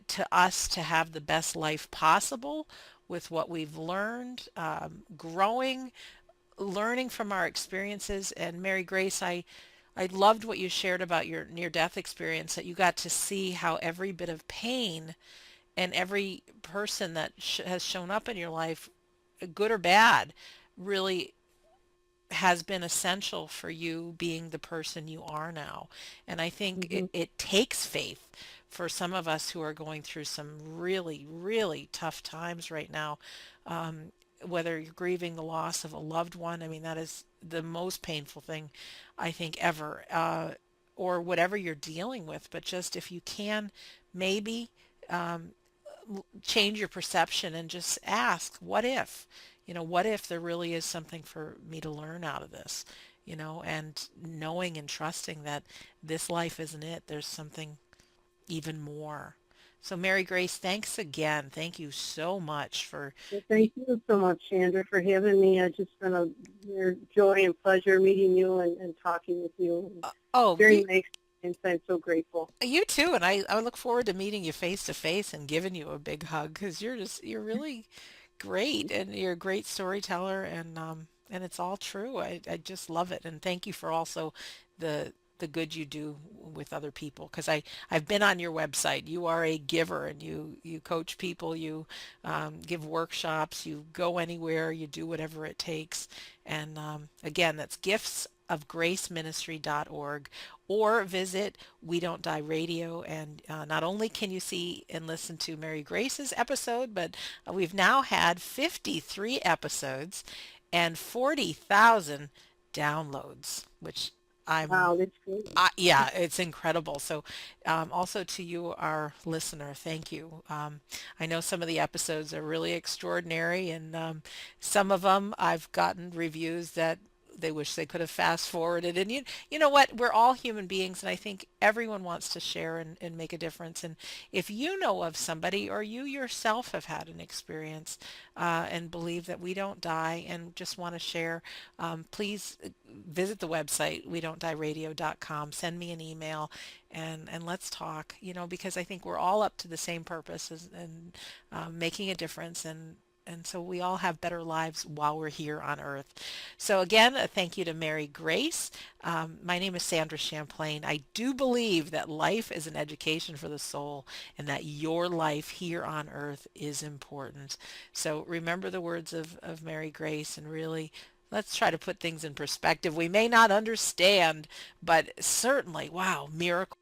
to us to have the best life possible with what we've learned, growing, learning from our experiences. And Mary Grace, I loved what you shared about your near-death experience, that you got to see how every bit of pain and every person that has shown up in your life, good or bad, really has been essential for you being the person you are now. And I think Mm-hmm. it takes faith for some of us who are going through some really, really tough times right now. Whether you're grieving the loss of a loved one, I mean, that is the most painful thing I think ever, or whatever you're dealing with. But just if you can, maybe change your perception and just ask, what if? What if there really is something for me to learn out of this? And knowing and trusting that this life isn't it. There's something even more. So Mary Grace, thanks again. Thank you so much for Well, y- thank you so much, Sandra, for having me. It's just been a real joy and pleasure meeting you and talking with you. And oh, very nice, and I'm so grateful. you too. And I look forward to meeting you face to face and giving you a big hug because you're really great and you're a great storyteller and it's all true. I just love it and thank you for also the good you do with other people because I've been on your website. You are a giver and you coach people, you give workshops, you go anywhere, you do whatever it takes. And again, that's giftsofgraceministry.org or visit We Don't Die Radio. And not only can you see and listen to Mary Grace's episode, but we've now had 53 episodes and 40,000 downloads, which I'm Wow, that's great. yeah, it's incredible. So, also to you, our listener, thank you. I know some of the episodes are really extraordinary, and some of them I've gotten reviews that they wish they could have fast forwarded. And you know what? We're all human beings, and I think everyone wants to share and make a difference. And if you know of somebody or you yourself have had an experience and believe that we don't die and just want to share, please visit the website, we don't die radio.com. Send me an email and let's talk, because I think we're all up to the same purpose and making a difference, and so we all have better lives while we're here on earth. So again, a thank you to Mary Grace. My name is Sandra Champlain. I do believe that life is an education for the soul and that your life here on earth is important. So remember the words of Mary Grace and really let's try to put things in perspective. We may not understand, but certainly, wow, miracles